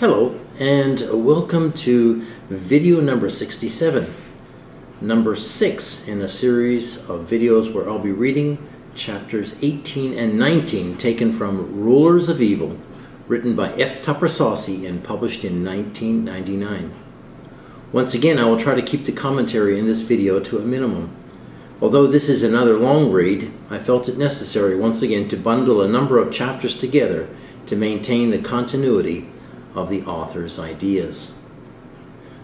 Hello and welcome to video number 67, number 6 in a series of videos where I'll be reading chapters 18 and 19 taken from Rulers of Evil, written by F Tupper Saussy and published in 1999. Once again, I will try to keep the commentary in this video to a minimum. Although this is another long read, I felt it necessary once again to bundle a number of chapters together to maintain the continuity of the author's ideas.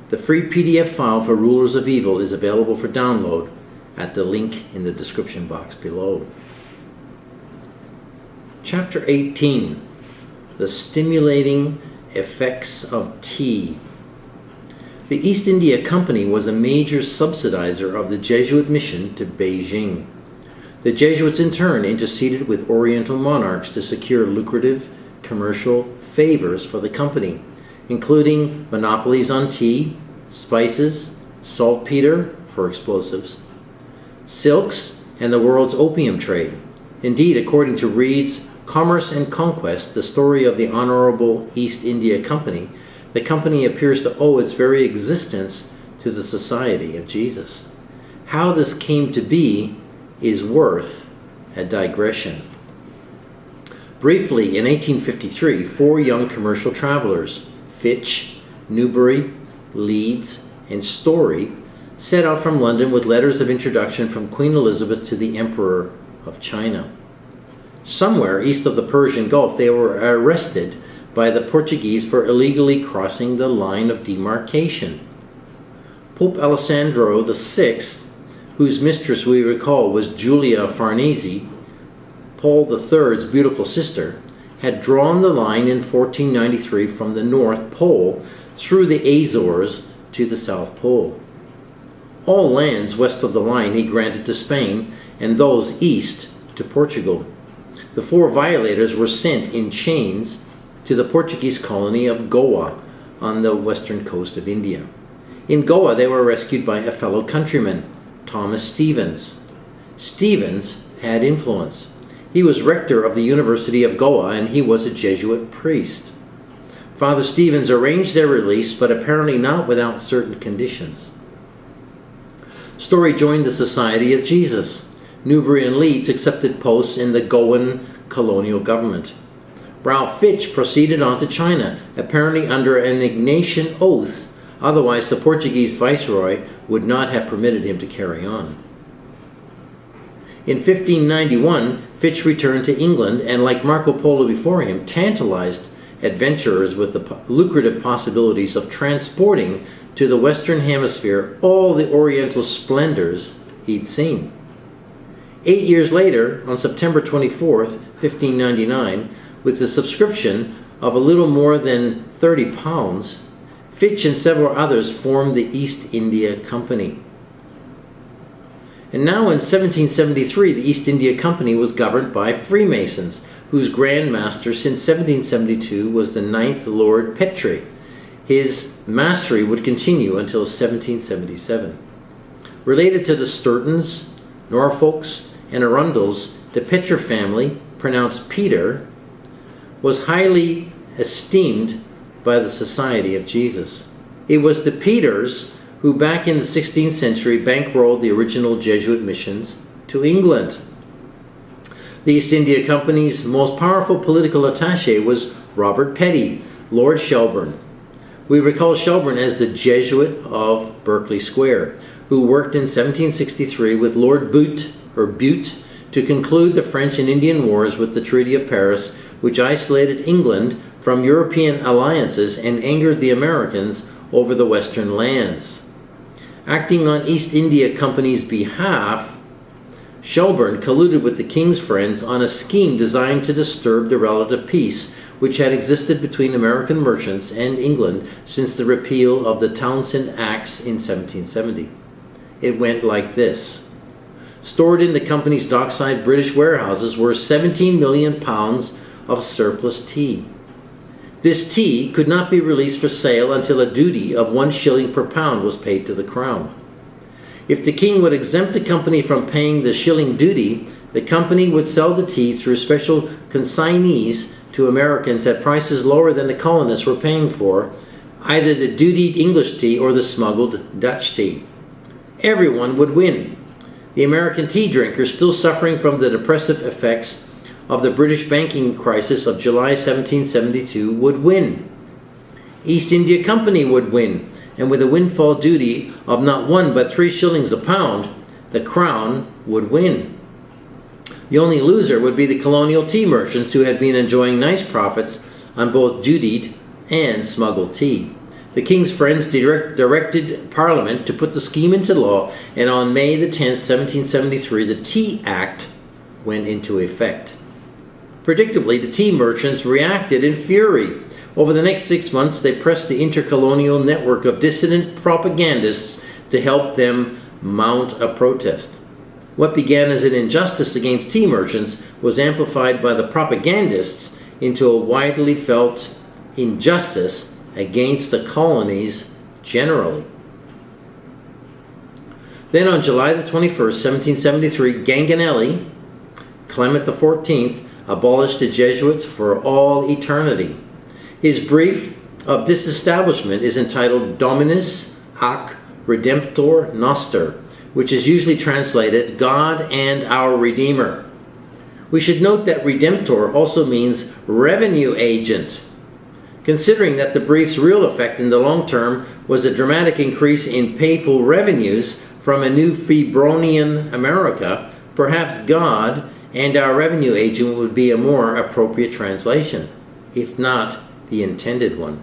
The free PDF file for Rulers of Evil is available for download at the link in the description box below. Chapter 18, The Stimulating Effects of Tea. The East India Company was a major subsidizer of the Jesuit mission to Beijing. The Jesuits in turn interceded with Oriental monarchs to secure lucrative commercial favors for the company, including monopolies on tea, spices, saltpeter for explosives, silks, and the world's opium trade. Indeed, according to Reed's Commerce and Conquest, the story of the Honorable East India Company, the company appears to owe its very existence to the Society of Jesus. How this came to be is worth a digression. Briefly, in 1853, 4 young commercial travelers, Fitch, Newbury, Leeds, and Story, set out from London with letters of introduction from Queen Elizabeth to the Emperor of China. Somewhere east of the Persian Gulf, they were arrested by the Portuguese for illegally crossing the line of demarcation. Pope Alessandro VI, whose mistress we recall was Julia Farnese, Paul III's beautiful sister, had drawn the line in 1493 from the North Pole through the Azores to the South Pole. All lands west of the line he granted to Spain, and those east to Portugal. The 4 violators were sent in chains to the Portuguese colony of Goa on the western coast of India. In Goa, they were rescued by a fellow countryman, Thomas Stevens. Stevens had influence. He was rector of the University of Goa, and he was a Jesuit priest. Father Stevens arranged their release, but apparently not without certain conditions. Story joined the Society of Jesus. Newbury and Leeds accepted posts in the Goan colonial government. Ralph Fitch proceeded on to China, apparently under an Ignatian oath, otherwise the Portuguese viceroy would not have permitted him to carry on. In 1591, Fitch returned to England and, like Marco Polo before him, tantalized adventurers with the lucrative possibilities of transporting to the Western Hemisphere all the Oriental splendors he'd seen. 8 years later, on September 24th, 1599, with the subscription of a little more than £30, Fitch and several others formed the East India Company. And now in 1773, the East India Company was governed by Freemasons, whose Grand Master since 1772 was the 9th Lord Petre. His mastery would continue until 1777. Related to the Sturtons, Norfolks, and Arundels, the Petre family, pronounced Peter, was highly esteemed by the Society of Jesus. It was the Peters who back in the 16th century bankrolled the original Jesuit missions to England. The East India Company's most powerful political attaché was Robert Petty, Lord Shelburne. We recall Shelburne as the Jesuit of Berkeley Square, who worked in 1763 with Lord Bute to conclude the French and Indian Wars with the Treaty of Paris, which isolated England from European alliances and angered the Americans over the Western lands. Acting on East India Company's behalf, Shelburne colluded with the King's friends on a scheme designed to disturb the relative peace which had existed between American merchants and England since the repeal of the Townshend Acts in 1770. It went like this. Stored in the company's dockside British warehouses were 17 million pounds of surplus tea. This tea could not be released for sale until a duty of 1 shilling per pound was paid to the Crown. If the king would exempt the company from paying the shilling duty, the company would sell the tea through special consignees to Americans at prices lower than the colonists were paying for either the dutied English tea or the smuggled Dutch tea. Everyone would win. The American tea drinkers, still suffering from the depressive effects of the British banking crisis of July 1772, would win. East India Company would win, and with a windfall duty of not 1 but 3 shillings a pound, the Crown would win. The only loser would be the colonial tea merchants, who had been enjoying nice profits on both dutied and smuggled tea. The King's friends directed Parliament to put the scheme into law, and on May the 10th, 1773, the Tea Act went into effect. Predictably, the tea merchants reacted in fury. Over the next 6 months, they pressed the intercolonial network of dissident propagandists to help them mount a protest. What began as an injustice against tea merchants was amplified by the propagandists into a widely felt injustice against the colonies generally. Then on July the 21st, 1773, Ganganelli, Clement XIV, abolished the Jesuits for all eternity. His brief of disestablishment is entitled Dominus ac Redemptor Noster, which is usually translated God and our Redeemer. We should note that Redemptor also means revenue agent. Considering that the brief's real effect in the long term was a dramatic increase in papal revenues from a new Febronian America, perhaps God and our revenue agent would be a more appropriate translation, if not the intended one.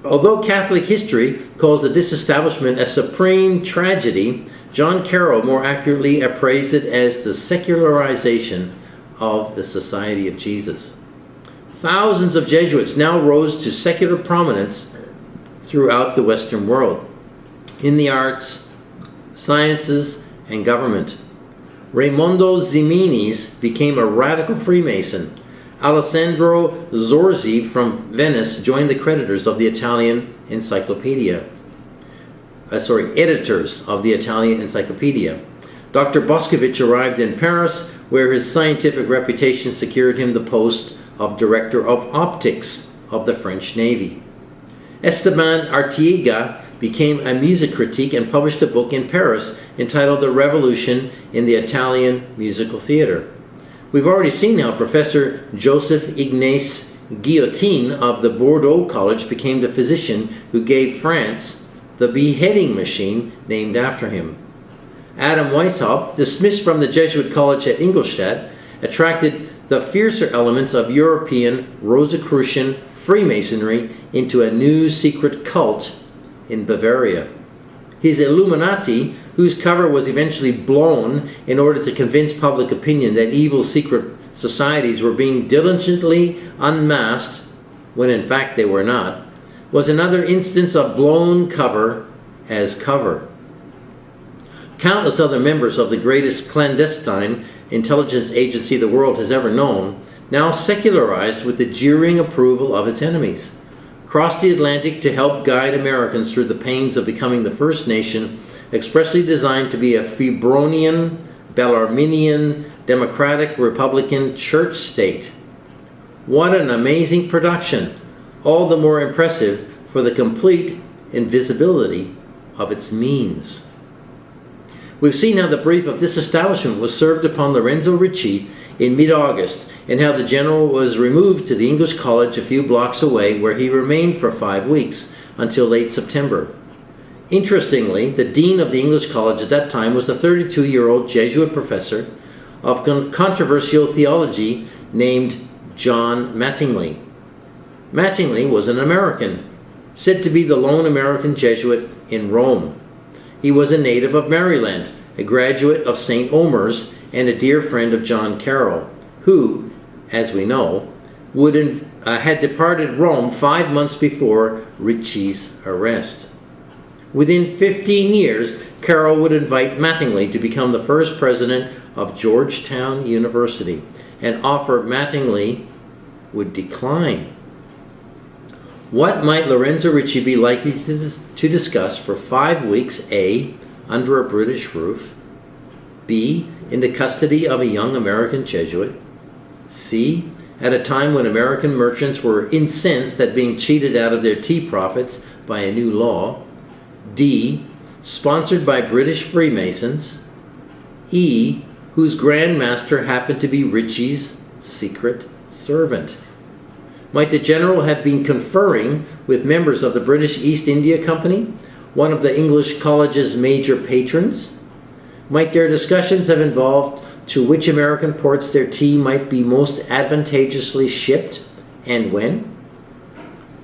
Although Catholic history calls the disestablishment a supreme tragedy, John Carroll more accurately appraised it as the secularization of the Society of Jesus. Thousands of Jesuits now rose to secular prominence throughout the Western world, in the arts, sciences, and government. Raimondo Ximenes became a radical Freemason. Alessandro Zorzi from Venice joined the creditors of the Italian Encyclopedia. Editors of the Italian Encyclopedia. Dr. Boscovich arrived in Paris, where his scientific reputation secured him the post of Director of Optics of the French Navy. Esteban Artiega became a music critic and published a book in Paris entitled The Revolution in the Italian Musical Theater. We've already seen how Professor Joseph Ignace Guillotin of the Bordeaux College became the physician who gave France the beheading machine named after him. Adam Weishaupt, dismissed from the Jesuit College at Ingolstadt, attracted the fiercer elements of European Rosicrucian Freemasonry into a new secret cult in Bavaria. His Illuminati, whose cover was eventually blown in order to convince public opinion that evil secret societies were being diligently unmasked, when in fact they were not, was another instance of blown cover as cover. Countless other members of the greatest clandestine intelligence agency the world has ever known, now secularized with the jeering approval of its enemies, crossed the Atlantic to help guide Americans through the pains of becoming the first nation expressly designed to be a Febronian, Bellarminian, democratic, republican church state. What an amazing production, all the more impressive for the complete invisibility of its means. We've seen how the brief of disestablishment was served upon Lorenzo Ricci in mid-August, and how the general was removed to the English College a few blocks away, where he remained for 5 weeks, until late September. Interestingly, the dean of the English College at that time was a 32-year-old Jesuit professor of controversial theology named John Mattingly. Mattingly was an American, said to be the lone American Jesuit in Rome. He was a native of Maryland, a graduate of St. Omer's, and a dear friend of John Carroll, who, as we know, had departed Rome 5 months before Ricci's arrest. Within 15 years, Carroll would invite Mattingly to become the first president of Georgetown University, an offer Mattingly would decline. What might Lorenzo Ricci be likely to discuss for 5 weeks? A, under a British roof. B, in the custody of a young American Jesuit. C, at a time when American merchants were incensed at being cheated out of their tea profits by a new law. D. Sponsored by British Freemasons. E. Whose Grand Master happened to be Ritchie's secret servant. Might the general have been conferring with members of the British East India Company, one of the English college's major patrons? Might their discussions have involved to which American ports their tea might be most advantageously shipped and when?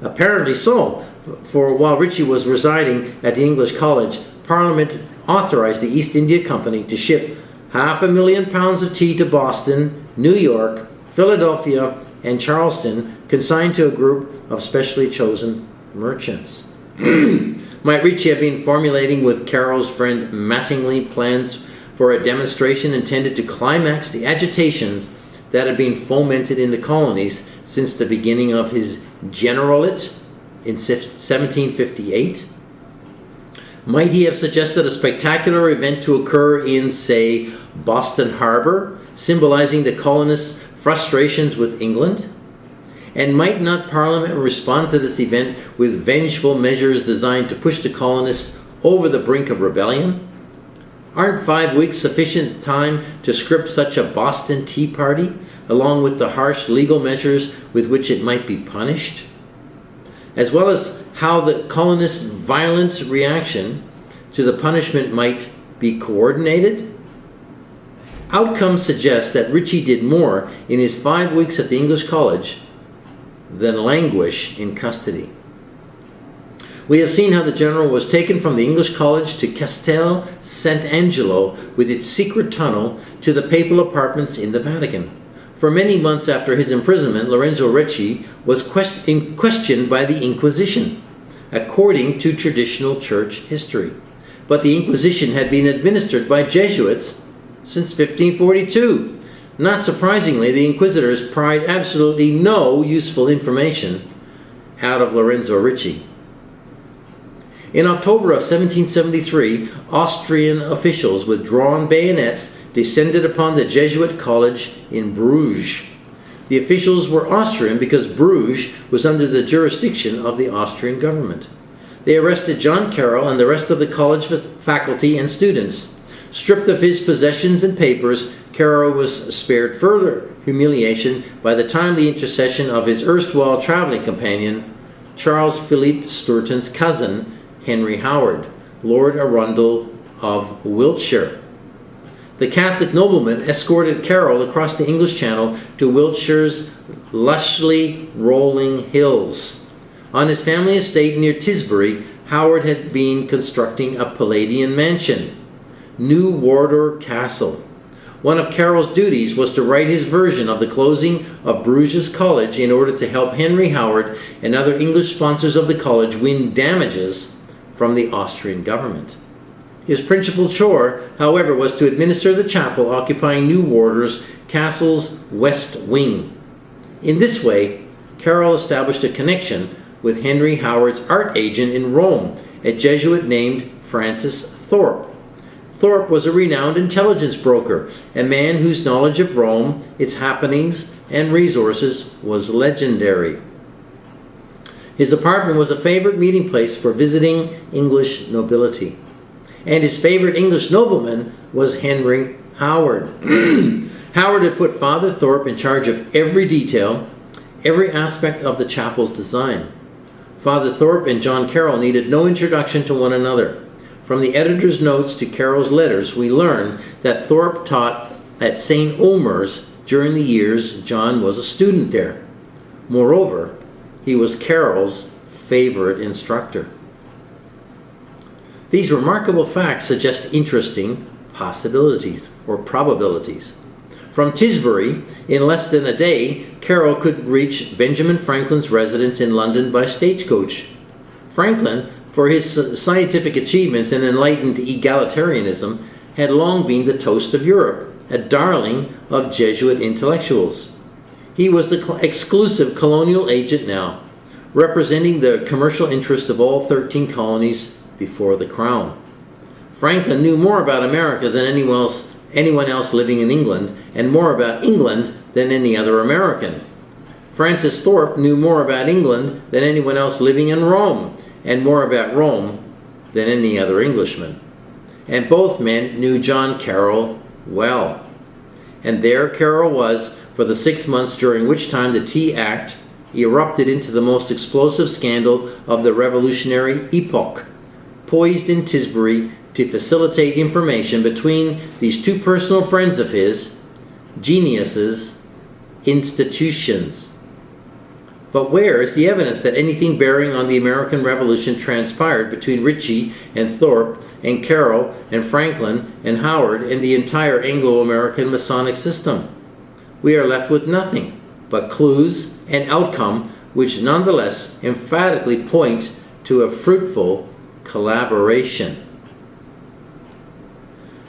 Apparently so, for while Ritchie was residing at the English College, Parliament authorized the East India Company to ship 500,000 pounds of tea to Boston, New York, Philadelphia, and Charleston, consigned to a group of specially chosen merchants. Might Ritchie have been formulating with Carroll's friend Mattingly plans for a demonstration intended to climax the agitations that had been fomented in the colonies since the beginning of his generalate in 1758? Might he have suggested a spectacular event to occur in, say, Boston Harbor, symbolizing the colonists' frustrations with England? And might not Parliament respond to this event with vengeful measures designed to push the colonists over the brink of rebellion? Aren't 5 weeks sufficient time to script such a Boston Tea Party, along with the harsh legal measures with which it might be punished? As well as how the colonists' violent reaction to the punishment might be coordinated? Outcomes suggest that Ritchie did more in his 5 weeks at the English College than languish in custody. We have seen how the general was taken from the English College to Castel Sant'Angelo with its secret tunnel to the papal apartments in the Vatican. For many months after his imprisonment, Lorenzo Ritchie was questioned by the Inquisition, according to traditional church history. But the Inquisition had been administered by Jesuits since 1542. Not surprisingly, the inquisitors pried absolutely no useful information out of Lorenzo Ritchie. In October of 1773, Austrian officials with drawn bayonets descended upon the Jesuit college in Bruges. The officials were Austrian because Bruges was under the jurisdiction of the Austrian government. They arrested John Carroll and the rest of the college faculty and students. Stripped of his possessions and papers, Carroll was spared further humiliation by the timely intercession of his erstwhile traveling companion, Charles Philippe Sturton's cousin, Henry Howard, Lord Arundel of Wiltshire. The Catholic nobleman escorted Carroll across the English Channel to Wiltshire's lushly rolling hills. On his family estate near Tisbury, Howard had been constructing a Palladian mansion, New Wardour Castle. One of Carroll's duties was to write his version of the closing of Bruges College in order to help Henry Howard and other English sponsors of the college win damages from the Austrian government. His principal chore, however, was to administer the chapel occupying New Wardour's castle's west wing. In this way, Carroll established a connection with Henry Howard's art agent in Rome, a Jesuit named Francis Thorpe. Thorpe was a renowned intelligence broker, a man whose knowledge of Rome, its happenings, and resources was legendary. His apartment was a favorite meeting place for visiting English nobility. And his favorite English nobleman was Henry Howard. Howard had put Father Thorpe in charge of every detail, every aspect of the chapel's design. Father Thorpe and John Carroll needed no introduction to one another. From the editor's notes to Carroll's letters, we learn that Thorpe taught at St. Omer's during the years John was a student there. Moreover, he was Carroll's favorite instructor. These remarkable facts suggest interesting possibilities or probabilities. From Tisbury, in less than a day, Carroll could reach Benjamin Franklin's residence in London by stagecoach. Franklin, for his scientific achievements and enlightened egalitarianism, had long been the toast of Europe, a darling of Jesuit intellectuals. He was the exclusive colonial agent now, representing the commercial interests of all 13 colonies before the Crown. Franklin knew more about America than anyone else living in England, and more about England than any other American. Francis Thorpe knew more about England than anyone else living in Rome, and more about Rome than any other Englishman. And both men knew John Carroll well. And there Carroll was for the 6 months during which time the Tea Act erupted into the most explosive scandal of the revolutionary epoch, poised in Tisbury to facilitate information between these two personal friends of his, geniuses, institutions. But where is the evidence that anything bearing on the American Revolution transpired between Ritchie and Thorpe and Carroll and Franklin and Howard and the entire Anglo-American Masonic system? We are left with nothing but clues and outcome which nonetheless emphatically point to a fruitful collaboration.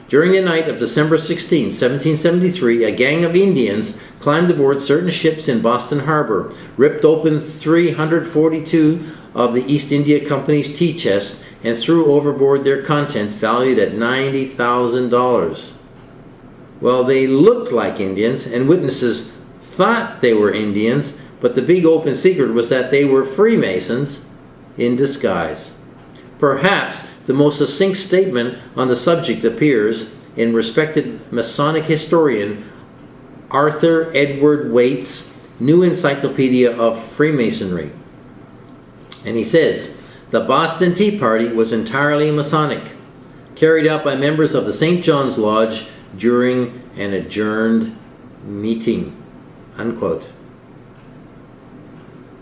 During the night of December 16, 1773, a gang of Indians climbed aboard certain ships in Boston Harbor, ripped open 342 of the East India Company's tea chests, and threw overboard their contents valued at $90,000. Well, they looked like Indians, and witnesses thought they were Indians, but the big open secret was that they were Freemasons in disguise. Perhaps the most succinct statement on the subject appears in respected Masonic historian Arthur Edward Waite's New Encyclopedia of Freemasonry. And he says, the Boston Tea Party was entirely Masonic, carried out by members of the St. John's Lodge during an adjourned meeting. Unquote.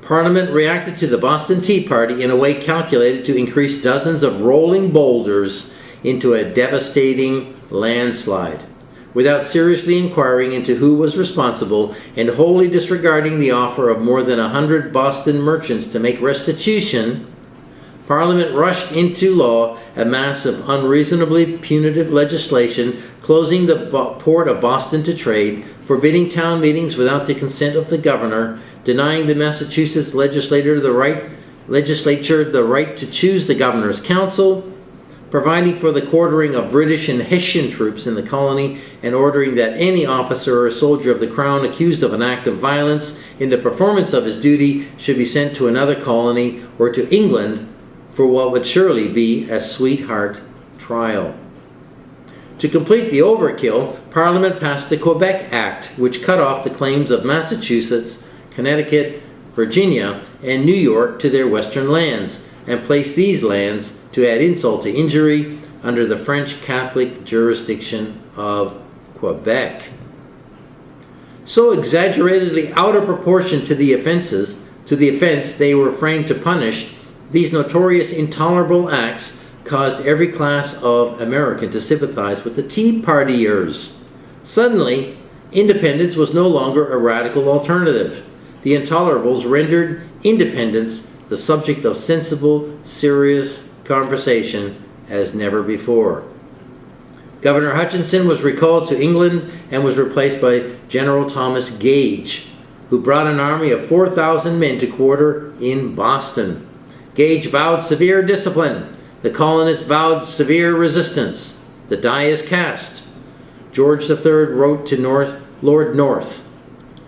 Parliament reacted to the Boston Tea Party in a way calculated to increase dozens of rolling boulders into a devastating landslide. Without seriously inquiring into who was responsible and wholly disregarding the offer of more than 100 Boston merchants to make restitution, Parliament rushed into law a mass of unreasonably punitive legislation closing the port of Boston to trade, forbidding town meetings without the consent of the governor, denying the Massachusetts legislature the right to choose the governor's council, providing for the quartering of British and Hessian troops in the colony, and ordering that any officer or soldier of the crown accused of an act of violence in the performance of his duty should be sent to another colony or to England for what would surely be a sweetheart trial. To complete the overkill, Parliament passed the Quebec Act, which cut off the claims of Massachusetts, Connecticut, Virginia, and New York to their western lands, and placed these lands, to add insult to injury, under the French Catholic jurisdiction of Quebec. So exaggeratedly out of proportion to the offense they were framed to punish, these notorious intolerable acts caused every class of American to sympathize with the Tea Partiers. Suddenly, independence was no longer a radical alternative. The intolerables rendered independence the subject of sensible, serious conversation as never before. Governor Hutchinson was recalled to England and was replaced by General Thomas Gage, who brought an army of 4,000 men to quarter in Boston. Gage vowed severe discipline. The colonists vowed severe resistance. The die is cast. George III wrote to Lord North,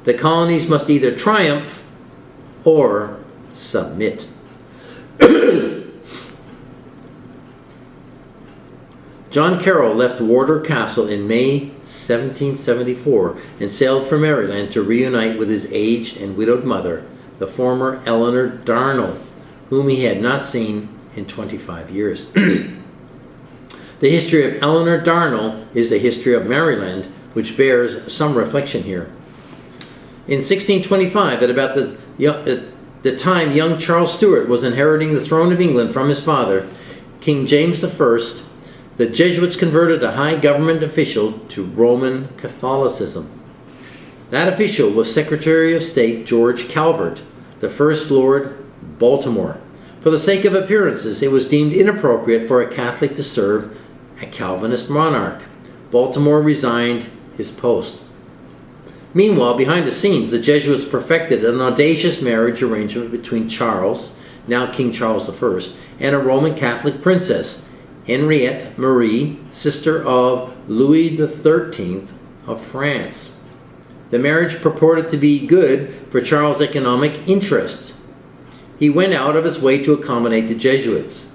the colonies must either triumph or submit. John Carroll left Wardour Castle in May 1774 and sailed for Maryland to reunite with his aged and widowed mother, the former Eleanor Darnall, whom he had not seen in 25 years. The history of Eleanor Darnall is the history of Maryland, which bears some reflection here. In 1625, at about the time young Charles Stuart was inheriting the throne of England from his father, King James I, the Jesuits converted a high government official to Roman Catholicism. That official was Secretary of State George Calvert, the First Lord Baltimore. For the sake of appearances, it was deemed inappropriate for a Catholic to serve a Calvinist monarch. Baltimore resigned his post. Meanwhile, behind the scenes, the Jesuits perfected an audacious marriage arrangement between Charles, now King Charles I, and a Roman Catholic princess, Henriette Marie, sister of Louis XIII of France. The marriage purported to be good for Charles' economic interests. He went out of his way to accommodate the Jesuits.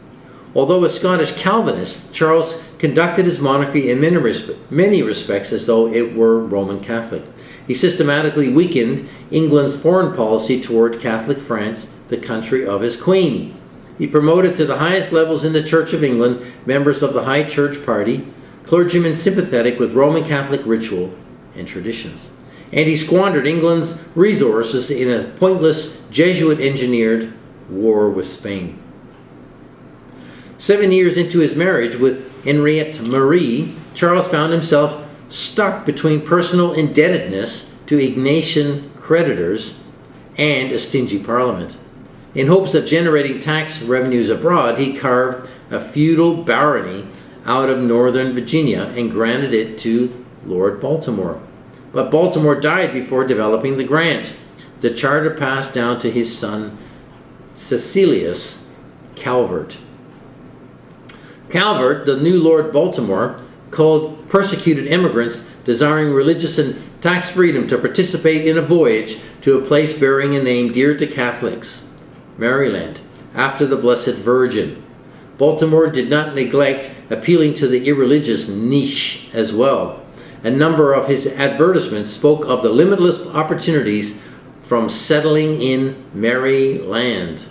Although a Scottish Calvinist, Charles conducted his monarchy in many respects as though it were Roman Catholic. He systematically weakened England's foreign policy toward Catholic France, the country of his queen. He promoted to the highest levels in the Church of England members of the High Church party, clergymen sympathetic with Roman Catholic ritual and traditions. And he squandered England's resources in a pointless Jesuit-engineered war with Spain. 7 years into his marriage with Henriette Marie, Charles found himself stuck between personal indebtedness to Ignatian creditors and a stingy parliament. In hopes of generating tax revenues abroad, he carved a feudal barony out of northern Virginia and granted it to Lord Baltimore. But Baltimore died before developing the grant. The charter passed down to his son Cecilius Calvert. Calvert, the new Lord Baltimore, called persecuted immigrants desiring religious and tax freedom to participate in a voyage to a place bearing a name dear to Catholics, Maryland, after the Blessed Virgin. Baltimore did not neglect appealing to the irreligious niche as well. A number of his advertisements spoke of the limitless opportunities from settling in Maryland.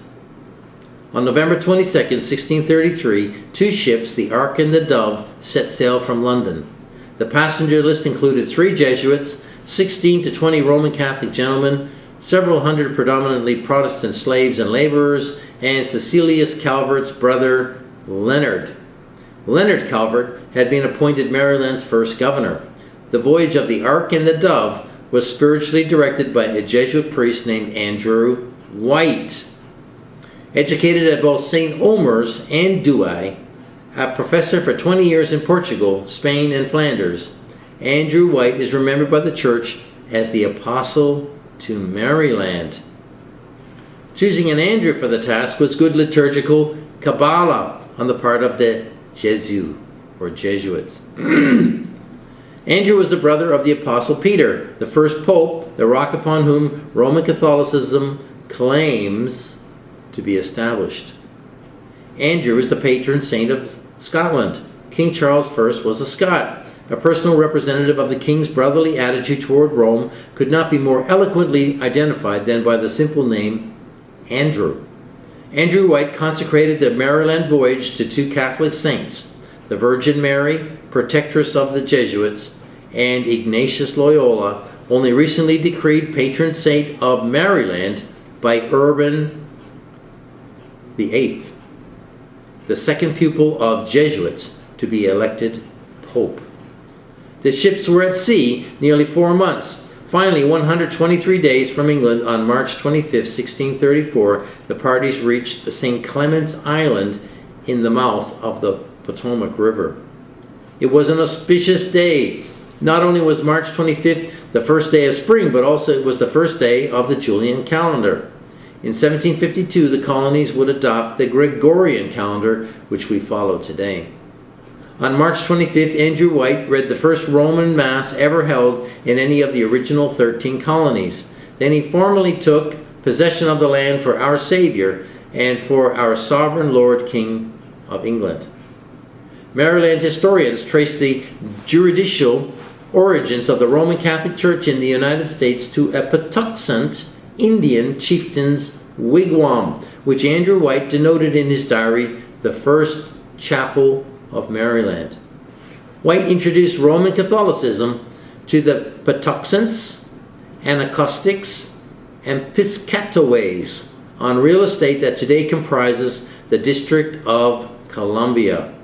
On November 22nd, 1633, two ships, the Ark and the Dove, set sail from London. The passenger list included 3 Jesuits, 16 to 20 Roman Catholic gentlemen, several hundred predominantly Protestant slaves and laborers, and Cecilius Calvert's brother, Leonard. Leonard Calvert had been appointed Maryland's first governor. The voyage of the Ark and the Dove was spiritually directed by a Jesuit priest named Andrew White. Educated at both St. Omer's and Douai, a professor for 20 years in Portugal, Spain, and Flanders, Andrew White is remembered by the Church as the Apostle to Maryland. Choosing an Andrew for the task was good liturgical Kabbalah on the part of the Jesuits, or Jesuits. Andrew was the brother of the Apostle Peter, the first pope, the rock upon whom Roman Catholicism claims to be established. Andrew is the patron saint of Scotland. King Charles I was a Scot. A personal representative of the king's brotherly attitude toward Rome could not be more eloquently identified than by the simple name Andrew. Andrew White consecrated the Maryland voyage to 2 Catholic saints, the Virgin Mary, protectress of the Jesuits, and Ignatius Loyola, only recently decreed patron saint of Maryland by Urban VIII, the second pupil of Jesuits to be elected pope. The ships were at sea nearly 4 months. Finally, 123 days from England, on March 25, 1634, the parties reached St. Clement's Island in the mouth of the Potomac River. It was an auspicious day. Not only was March 25th the first day of spring, but also it was the first day of the Julian calendar. In 1752, the colonies would adopt the Gregorian calendar, which we follow today. On March 25th, Andrew White read the first Roman Mass ever held in any of the original 13 colonies. Then he formally took possession of the land for our Savior and for our sovereign Lord King of England. Maryland historians trace the juridical origins of the Roman Catholic Church in the United States to a Patuxent Indian chieftain's wigwam, which Andrew White denoted in his diary the first chapel of Maryland. White introduced Roman Catholicism to the Patuxents, Anacoustics, and Piscataways on real estate that today comprises the District of Columbia.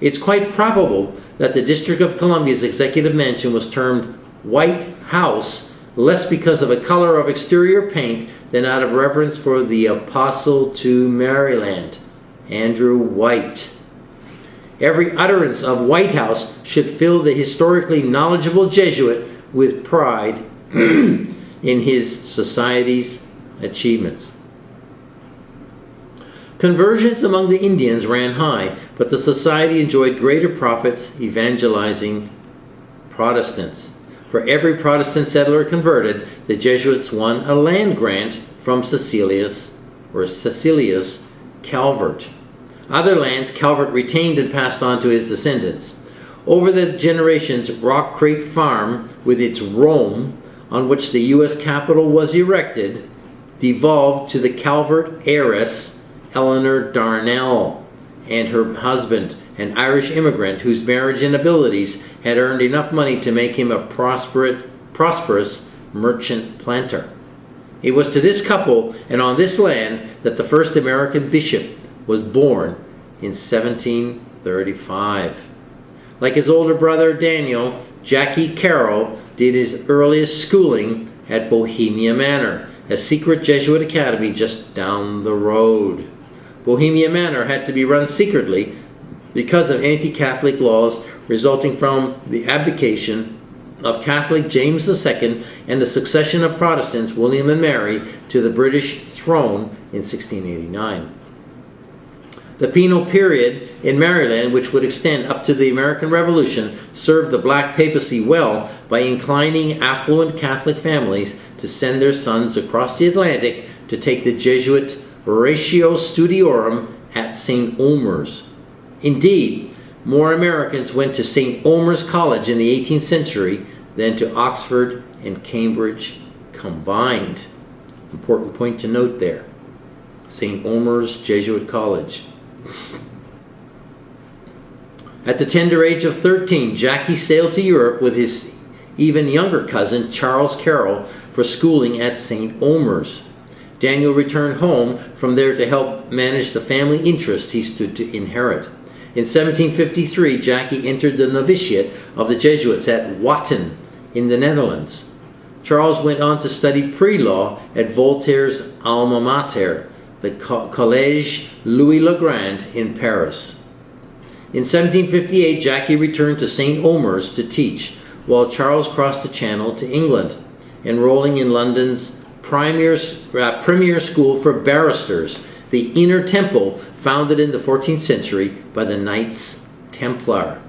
It's quite probable that the District of Columbia's executive mansion was termed White House less because of a color of exterior paint than out of reverence for the Apostle to Maryland, Andrew White. Every utterance of White House should fill the historically knowledgeable Jesuit with pride in his society's achievements. Conversions among the Indians ran high, but the society enjoyed greater profits evangelizing Protestants. For every Protestant settler converted, the Jesuits won a land grant from Cecilius Calvert. Other lands Calvert retained and passed on to his descendants. Over the generations, Rock Creek Farm, with its Rome, on which the U.S. Capitol was erected, devolved to the Calvert heiress, Eleanor Darnell, and her husband, an Irish immigrant whose marriage and abilities had earned enough money to make him a prosperous merchant planter. It was to this couple and on this land that the first American bishop was born in 1735. Like his older brother Daniel, Jackie Carroll did his earliest schooling at Bohemia Manor, a secret Jesuit academy just down the road. Bohemia Manor had to be run secretly because of anti-Catholic laws resulting from the abdication of Catholic James II and the succession of Protestants William and Mary to the British throne in 1689. The penal period in Maryland, which would extend up to the American Revolution, served the Black Papacy well by inclining affluent Catholic families to send their sons across the Atlantic to take the Jesuit Ratio Studiorum at St. Omer's. Indeed, more Americans went to St. Omer's College in the 18th century than to Oxford and Cambridge combined. Important point to note there. St. Omer's Jesuit College. At the tender age of 13, Jackie sailed to Europe with his even younger cousin, Charles Carroll, for schooling at St. Omer's. Daniel returned home from there to help manage the family interests he stood to inherit. In 1753, Jackie entered the novitiate of the Jesuits at Watten in the Netherlands. Charles went on to study pre-law at Voltaire's alma mater, the Collège Louis-le-Grand in Paris. In 1758, Jackie returned to St. Omer's to teach, while Charles crossed the Channel to England, enrolling in London's premier school for barristers, the Inner Temple, founded in the 14th century by the Knights Templar.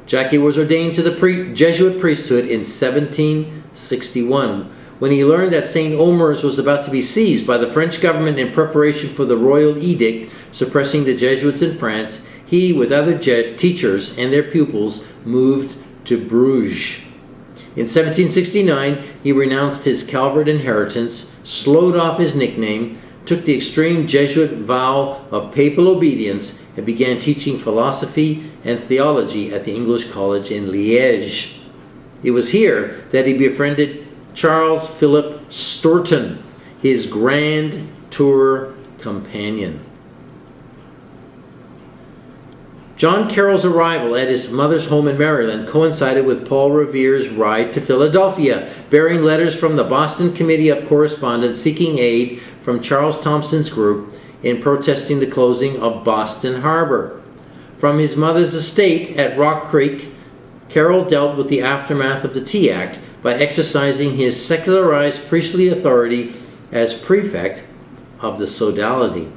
Jackie was ordained to the Jesuit priesthood in 1761. When he learned that St. Omer's was about to be seized by the French government in preparation for the royal edict suppressing the Jesuits in France, he, with other teachers and their pupils, moved to Bruges. In 1769, he renounced his Calvert inheritance, slowed off his nickname, took the extreme Jesuit vow of papal obedience, and began teaching philosophy and theology at the English College in Liège. It was here that he befriended Charles Philip Stourton, his Grand Tour companion. John Carroll's arrival at his mother's home in Maryland coincided with Paul Revere's ride to Philadelphia, bearing letters from the Boston Committee of Correspondence seeking aid from Charles Thompson's group in protesting the closing of Boston Harbor. From his mother's estate at Rock Creek, Carroll dealt with the aftermath of the Tea Act by exercising his secularized priestly authority as prefect of the sodality.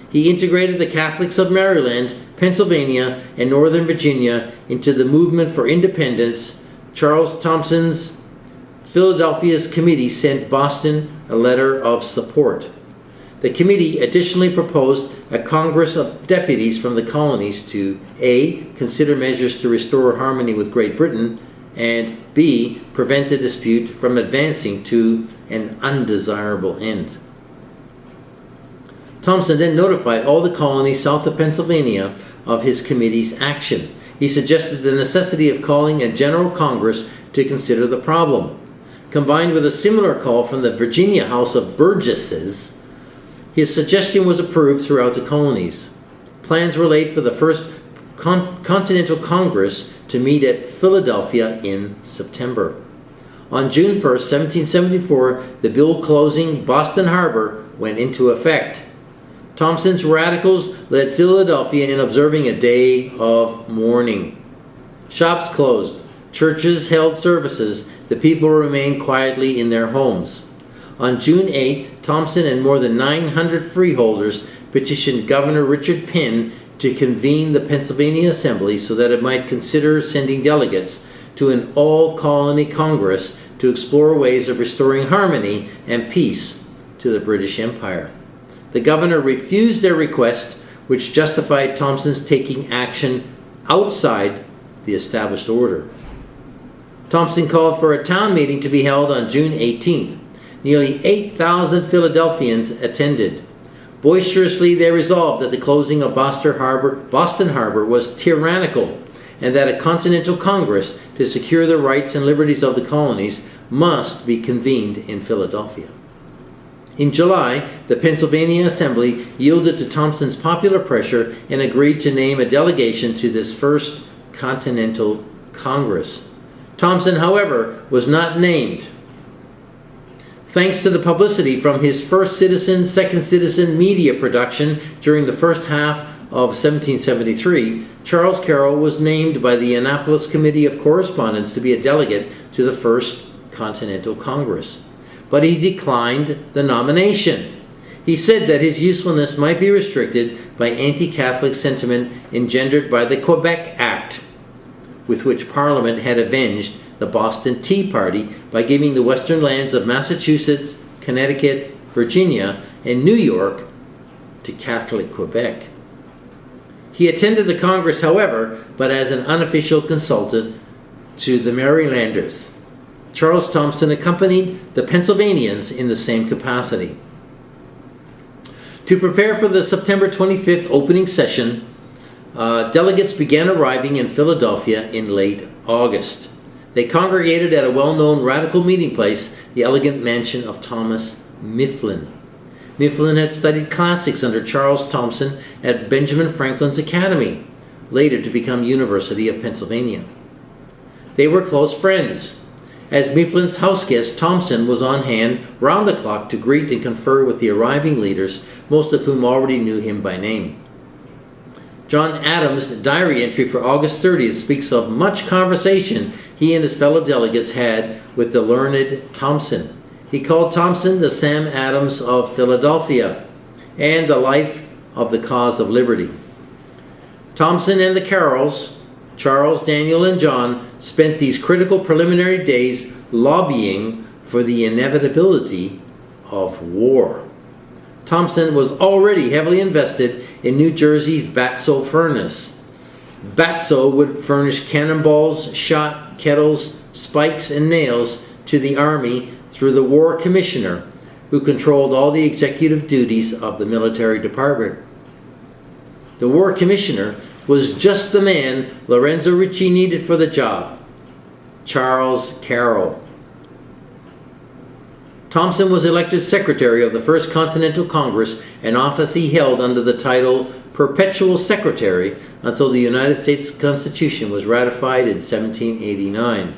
He integrated the Catholics of Maryland, Pennsylvania, and Northern Virginia into the movement for independence. Charles Thompson's Philadelphia's committee sent Boston a letter of support. The committee additionally proposed a Congress of Deputies from the colonies to A. consider measures to restore harmony with Great Britain, and B. prevent the dispute from advancing to an undesirable end. Thompson then notified all the colonies south of Pennsylvania of his committee's action. He suggested the necessity of calling a General Congress to consider the problem. Combined with a similar call from the Virginia House of Burgesses, his suggestion was approved throughout the colonies. Plans were laid for the first Continental Congress to meet at Philadelphia in September. On June 1st, 1774, the bill closing Boston Harbor went into effect. Thompson's radicals led Philadelphia in observing a day of mourning. Shops closed, churches held services, the people remained quietly in their homes. On June 8th, Thompson and more than 900 freeholders petitioned Governor Richard Penn to convene the Pennsylvania Assembly so that it might consider sending delegates to an all-colony Congress to explore ways of restoring harmony and peace to the British Empire. The governor refused their request, which justified Thompson's taking action outside the established order. Thompson called for a town meeting to be held on June 18th. Nearly 8,000 Philadelphians attended. Boisterously, they resolved that the closing of Boston Harbor was tyrannical and that a Continental Congress to secure the rights and liberties of the colonies must be convened in Philadelphia. In July, the Pennsylvania Assembly yielded to Thompson's popular pressure and agreed to name a delegation to this first Continental Congress. Thompson, however, was not named. Thanks to the publicity from his First Citizen, Second Citizen media production during the first half of 1773, Charles Carroll was named by the Annapolis Committee of Correspondence to be a delegate to the First Continental Congress. But he declined the nomination. He said that his usefulness might be restricted by anti-Catholic sentiment engendered by the Quebec Act, with which Parliament had avenged the Boston Tea Party by giving the western lands of Massachusetts, Connecticut, Virginia, and New York to Catholic Quebec. He attended the Congress, however, but as an unofficial consultant to the Marylanders. Charles Thompson accompanied the Pennsylvanians in the same capacity. To prepare for the September 25th opening session, delegates began arriving in Philadelphia in late August. They congregated at a well-known radical meeting place, the elegant mansion of Thomas Mifflin. Mifflin had studied classics under Charles Thompson at Benjamin Franklin's Academy, later to become University of Pennsylvania. They were close friends. As Mifflin's houseguest, Thompson was on hand round the clock to greet and confer with the arriving leaders, most of whom already knew him by name. John Adams' diary entry for August 30th speaks of much conversation he and his fellow delegates had with the learned Thompson. He called Thompson the Sam Adams of Philadelphia and the life of the cause of liberty. Thompson and the Carrolls, Charles, Daniel, and John, spent these critical preliminary days lobbying for the inevitability of war. Thompson was already heavily invested in New Jersey's Batso furnace. Batso would furnish cannonballs, shot, kettles, spikes, and nails to the Army through the War Commissioner, who controlled all the executive duties of the military department. The War Commissioner was just the man Lorenzo Ricci needed for the job, Charles Carroll. Thompson was elected secretary of the First Continental Congress, an office he held under the title Perpetual Secretary until the United States Constitution was ratified in 1789.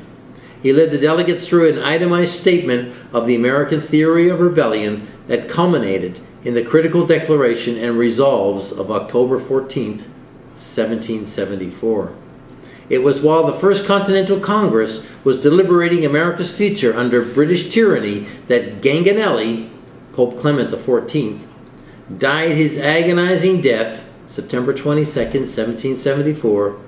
He led the delegates through an itemized statement of the American theory of rebellion that culminated in the critical declaration and resolves of October 14th, 1774. It was while the First Continental Congress was deliberating America's future under British tyranny that Ganganelli, Pope Clement XIV, died his agonizing death, September 22nd, 1774.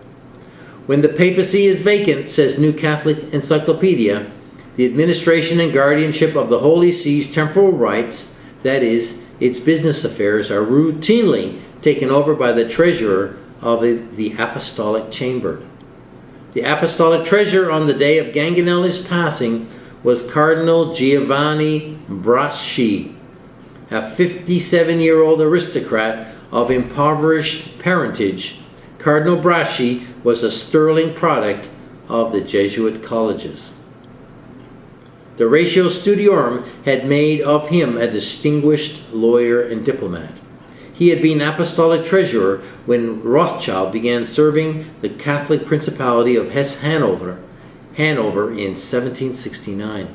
When the papacy is vacant, says New Catholic Encyclopedia, the administration and guardianship of the Holy See's temporal rights, that is, its business affairs, are routinely taken over by the treasurer of the Apostolic Chamber. The Apostolic Treasurer on the day of Ganganelli's passing was Cardinal Giovanni Braschi, a 57-year-old aristocrat of impoverished parentage. Cardinal Braschi was a sterling product of the Jesuit colleges. The Ratio Studiorum had made of him a distinguished lawyer and diplomat. He had been apostolic treasurer when Rothschild began serving the Catholic Principality of Hesse-Hanover in 1769.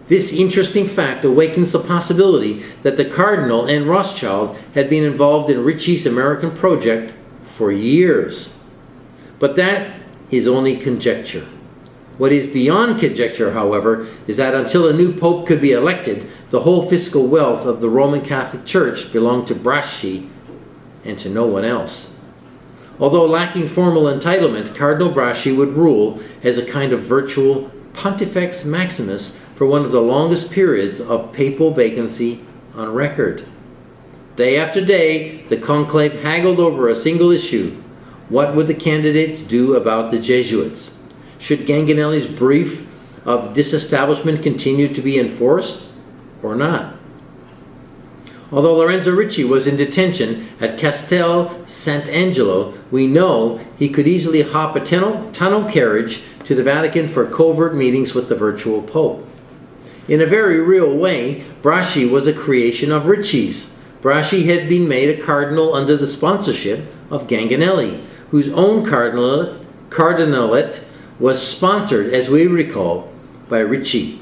This interesting fact awakens the possibility that the Cardinal and Rothschild had been involved in Ricci's American project for years. But that is only conjecture. What is beyond conjecture, however, is that until a new pope could be elected, the whole fiscal wealth of the Roman Catholic Church belonged to Braschi and to no one else. Although lacking formal entitlement, Cardinal Braschi would rule as a kind of virtual Pontifex Maximus for one of the longest periods of papal vacancy on record. Day after day, the conclave haggled over a single issue. What would the candidates do about the Jesuits? Should Ganganelli's brief of disestablishment continue to be enforced or not? Although Lorenzo Ricci was in detention at Castel Sant'Angelo, we know he could easily hop a tunnel carriage to the Vatican for covert meetings with the virtual Pope. In a very real way, Braschi was a creation of Ricci's. Braschi had been made a cardinal under the sponsorship of Ganganelli, whose own cardinalate was sponsored, as we recall, by Ricci.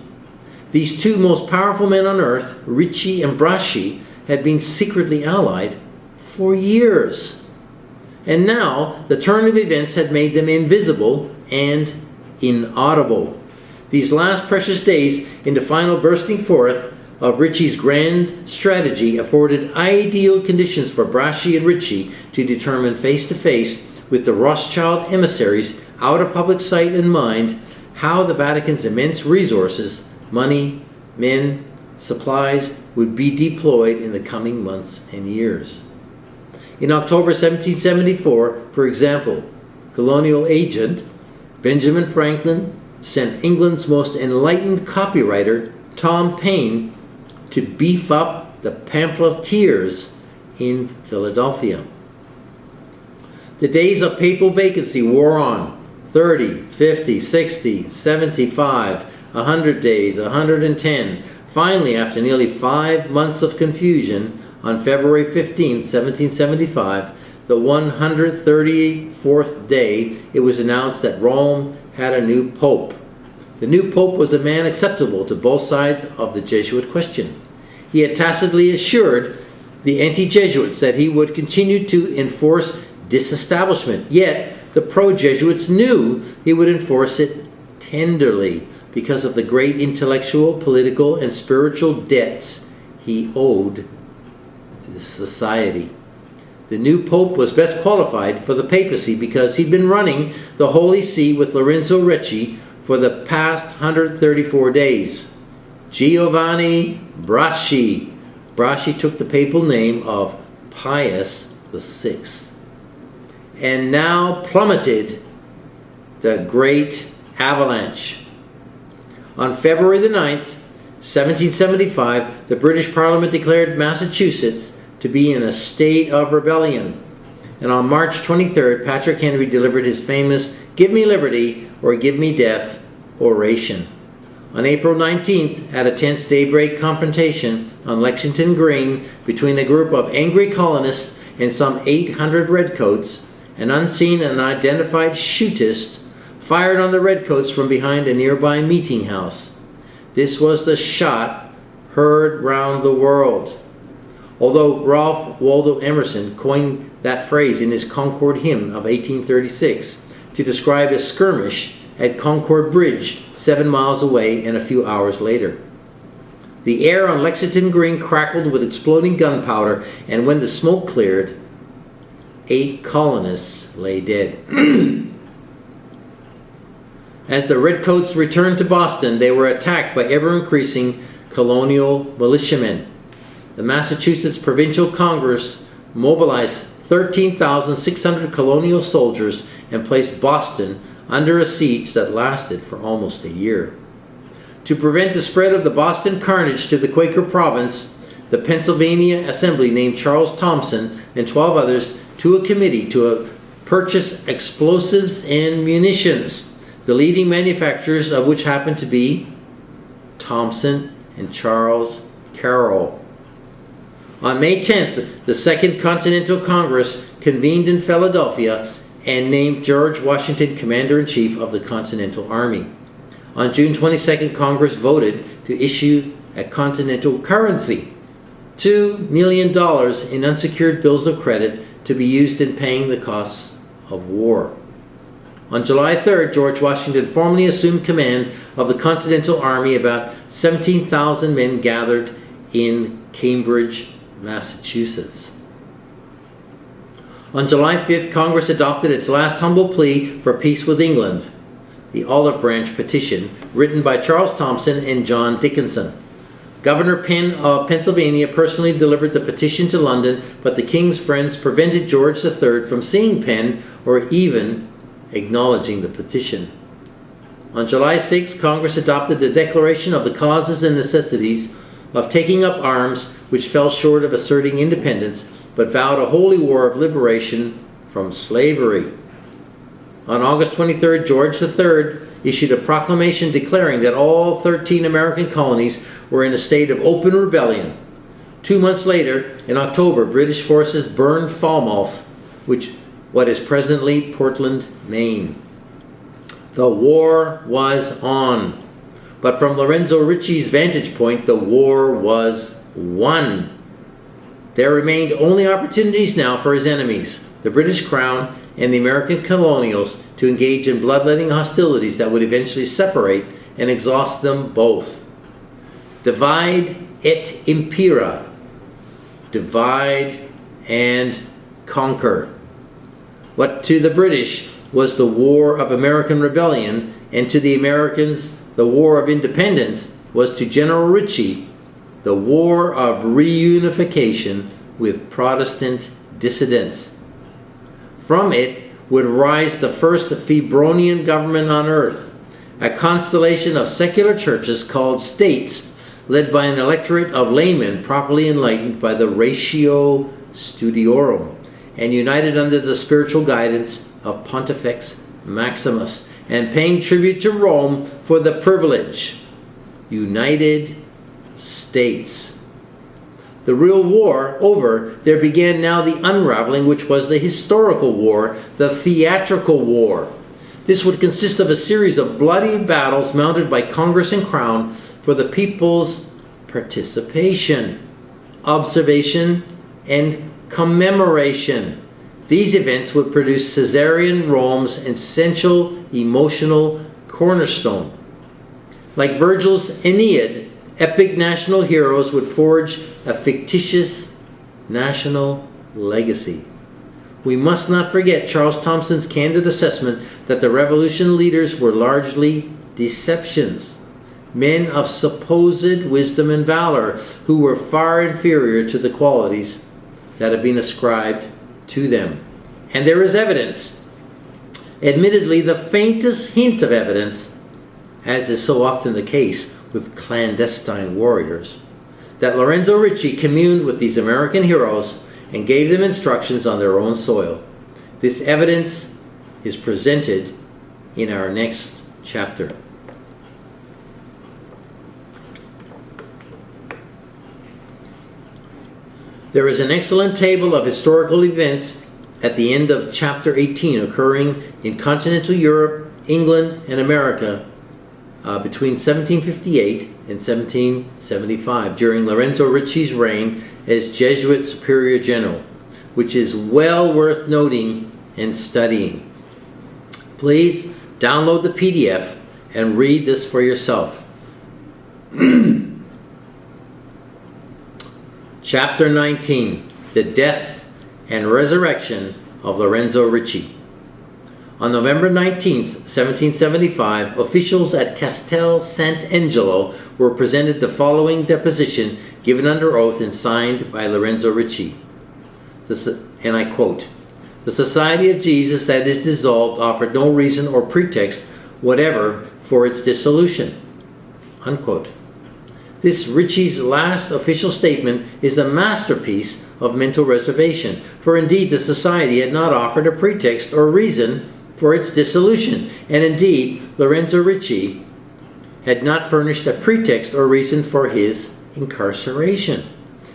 These two most powerful men on earth, Ricci and Braschi, had been secretly allied for years. And now, the turn of events had made them invisible and inaudible. These last precious days, in the final bursting forth of Ricci's grand strategy, afforded ideal conditions for Braschi and Ricci to determine face-to-face with the Rothschild emissaries out of public sight and mind how the Vatican's immense resources, money, men, supplies, would be deployed in the coming months and years. In October 1774, for example, colonial agent Benjamin Franklin sent England's most enlightened copywriter, Tom Paine, to beef up the pamphleteers in Philadelphia. The days of papal vacancy wore on. 30, 50, 60, 75, 100 days, 110. Finally, after nearly 5 months of confusion, on February 15, 1775, the 134th day, it was announced that Rome had a new pope. The new pope was a man acceptable to both sides of the Jesuit question. He had tacitly assured the anti-Jesuits that he would continue to enforce disestablishment, yet the pro-Jesuits knew he would enforce it tenderly because of the great intellectual, political, and spiritual debts he owed to the society. The new pope was best qualified for the papacy because he'd been running the Holy See with Lorenzo Ricci for the past 134 days. Giovanni Braschi. Braschi took the papal name of Pius VI. And now plummeted the great avalanche. On February the 9th, 1775, the British Parliament declared Massachusetts to be in a state of rebellion. And on March 23rd, Patrick Henry delivered his famous "Give me liberty or give me death" oration. On April 19th, at a tense daybreak confrontation on Lexington Green between a group of angry colonists and some 800 redcoats, an unseen and unidentified shootist fired on the redcoats from behind a nearby meeting house. This was the shot heard round the world. Although Ralph Waldo Emerson coined that phrase in his Concord hymn of 1836 to describe a skirmish at Concord Bridge 7 miles away and a few hours later. The air on Lexington Green crackled with exploding gunpowder, and when the smoke cleared, 8 colonists lay dead. As the redcoats returned to Boston, they were attacked by ever-increasing colonial militiamen. The Massachusetts Provincial Congress mobilized 13,600 colonial soldiers and placed Boston under a siege that lasted for almost a year. To prevent the spread of the Boston carnage to the Quaker province, the Pennsylvania Assembly named Charles Thompson and 12 others to a committee to purchase explosives and munitions, the leading manufacturers of which happened to be Thompson and Charles Carroll. On May 10th, the Second Continental Congress convened in Philadelphia and named George Washington Commander-in-Chief of the Continental Army. On June 22nd, Congress voted to issue a continental currency, $2 million in unsecured bills of credit to be used in paying the costs of war. On July 3rd, George Washington formally assumed command of the Continental Army. About 17,000 men gathered in Cambridge, Massachusetts. On July 5th, Congress adopted its last humble plea for peace with England, the Olive Branch Petition, written by Charles Thomson and John Dickinson. Governor Penn of Pennsylvania personally delivered the petition to London, but the king's friends prevented George III from seeing Penn or even acknowledging the petition. On July 6, Congress adopted the Declaration of the Causes and Necessities of Taking Up Arms, which fell short of asserting independence, but vowed a holy war of liberation from slavery. On August 23, George III issued a proclamation declaring that all 13 American colonies were in a state of open rebellion. 2 months later, in October, British forces burned Falmouth, what is presently Portland, Maine. The war was on. But from Lorenzo Ricci's vantage point, the war was won. There remained only opportunities now for his enemies, the British Crown and the American colonials, to engage in bloodletting hostilities that would eventually separate and exhaust them both. Divide et impera. Divide and conquer. What to the British was the War of American Rebellion, and to the Americans, the War of Independence, was to General Ritchie the War of Reunification with Protestant dissidents. From it would rise the first Febronian government on earth, a constellation of secular churches called states, led by an electorate of laymen properly enlightened by the Ratio Studiorum, and united under the spiritual guidance of Pontifex Maximus, and paying tribute to Rome for the privilege. United States. The real war over, there began now the unraveling, which was the historical war, the theatrical war. This would consist of a series of bloody battles mounted by Congress and Crown for the people's participation, observation, and commemoration. These events would produce Caesarian Rome's essential emotional cornerstone. Like Virgil's Aeneid, epic national heroes would forge a fictitious national legacy. We must not forget Charles Thomson's candid assessment that the revolution leaders were largely deceptions, men of supposed wisdom and valor who were far inferior to the qualities that have been ascribed to them. And there is evidence, admittedly the faintest hint of evidence, as is so often the case with clandestine warriors, that Lorenzo Ricci communed with these American heroes and gave them instructions on their own soil. This evidence is presented in our next chapter. There is an excellent table of historical events at the end of chapter 18 occurring in continental Europe, England, and America between 1758 and 1775 during Lorenzo Ricci's reign as Jesuit Superior General, which is well worth noting and studying. Please download the PDF and read this for yourself. Chapter 19, The Death and Resurrection of Lorenzo Ricci. On November 19th, 1775, officials at Castel Sant'Angelo were presented the following deposition given under oath and signed by Lorenzo Ricci. And I quote, "The Society of Jesus that is dissolved offered no reason or pretext whatever for its dissolution." Unquote. This Ricci's last official statement is a masterpiece of mental reservation, for indeed the society had not offered a pretext or reason for its dissolution, and indeed Lorenzo Ricci had not furnished a pretext or reason for his incarceration.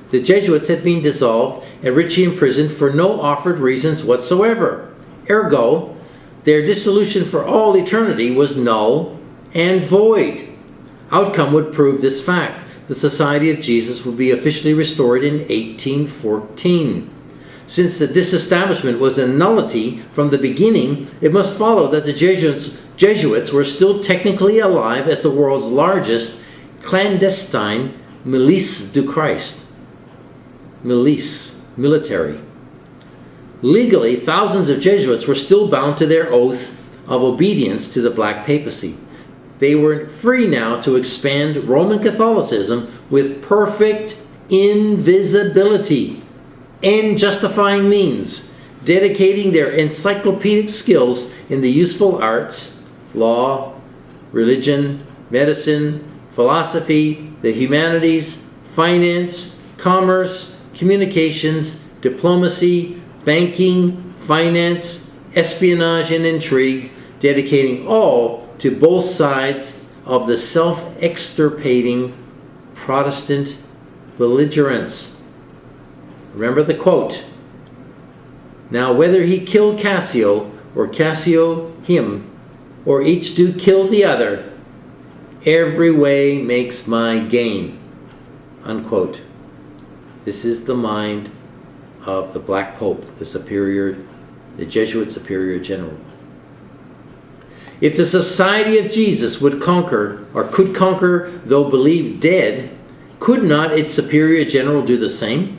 The Jesuits had been dissolved and Ricci imprisoned for no offered reasons whatsoever. Ergo, their dissolution for all eternity was null and void. Outcome would prove this fact. The Society of Jesus would be officially restored in 1814. Since the disestablishment was a nullity from the beginning, it must follow that the Jesuits were still technically alive as the world's largest clandestine milice du Christ. Milice, military. Legally, thousands of Jesuits were still bound to their oath of obedience to the Black Papacy. They were free now to expand Roman Catholicism with perfect invisibility and justifying means, dedicating their encyclopedic skills in the useful arts, law, religion, medicine, philosophy, the humanities, finance, commerce, communications, diplomacy, banking, finance, espionage, and intrigue, dedicating all to both sides of the self-extirpating Protestant belligerents. Remember the quote, "Now whether he kill Cassio, or Cassio him, or each do kill the other, every way makes my gain." Unquote. This is the mind of the Black Pope, the Jesuit Superior General. If the Society of Jesus would conquer, or could conquer though believed dead, could not its Superior General do the same?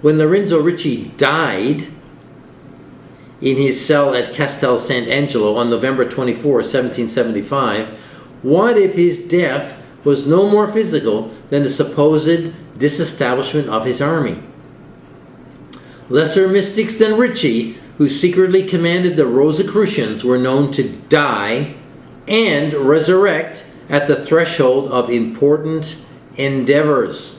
When Lorenzo Ricci died in his cell at Castel Sant'Angelo on November 24, 1775, what if his death was no more physical than the supposed disestablishment of his army? Lesser mystics than Ricci, who secretly commanded the Rosicrucians, were known to die and resurrect at the threshold of important endeavors.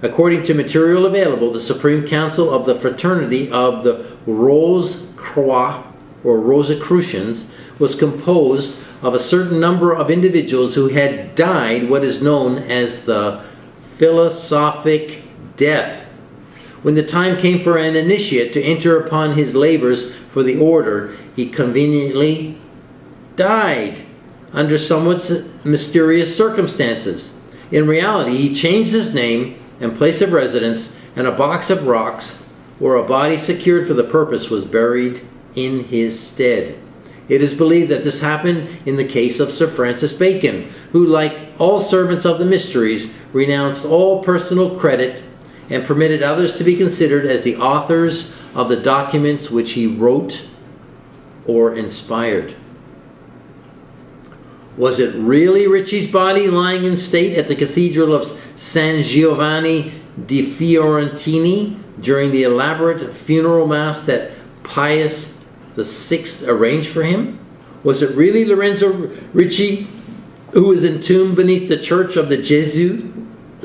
According to material available, the Supreme Council of the Fraternity of the Rose Croix, or Rosicrucians, was composed of a certain number of individuals who had died what is known as the philosophic death. When the time came for an initiate to enter upon his labors for the order, he conveniently died under somewhat mysterious circumstances. In reality, he changed his name and place of residence, and a box of rocks, or a body secured for the purpose, was buried in his stead. It is believed that this happened in the case of Sir Francis Bacon, who, like all servants of the mysteries, renounced all personal credit and permitted others to be considered as the authors of the documents which he wrote or inspired. Was it really Ricci's body lying in state at the Cathedral of San Giovanni di Fiorentini during the elaborate funeral mass that Pius VI arranged for him? Was it really Lorenzo Ricci who was entombed beneath the Church of the Jesuits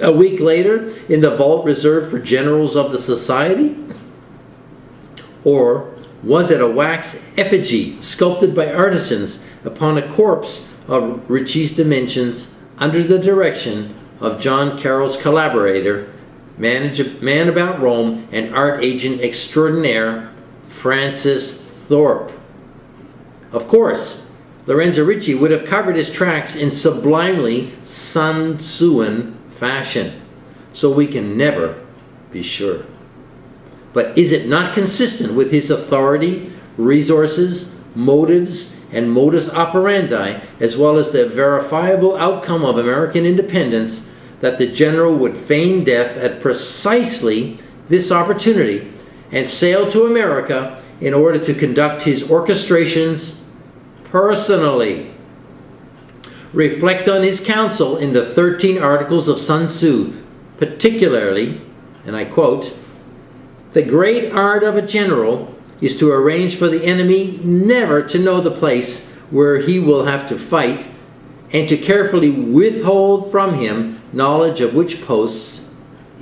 a week later in the vault reserved for generals of the society? Or was it a wax effigy sculpted by artisans upon a corpse of Ricci's dimensions under the direction of John Carroll's collaborator, man about Rome, and art agent extraordinaire, Francis Thorpe? Of course, Lorenzo Ricci would have covered his tracks in sublimely Sun Tzuan fashion, so we can never be sure. But is it not consistent with his authority, resources, motives, and modus operandi, as well as the verifiable outcome of American independence, that the general would feign death at precisely this opportunity and sail to America in order to conduct his orchestrations personally? Reflect on his counsel in the 13 Articles of Sun Tzu, particularly, and I quote, "The great art of a general is to arrange for the enemy never to know the place where he will have to fight, and to carefully withhold from him knowledge of which posts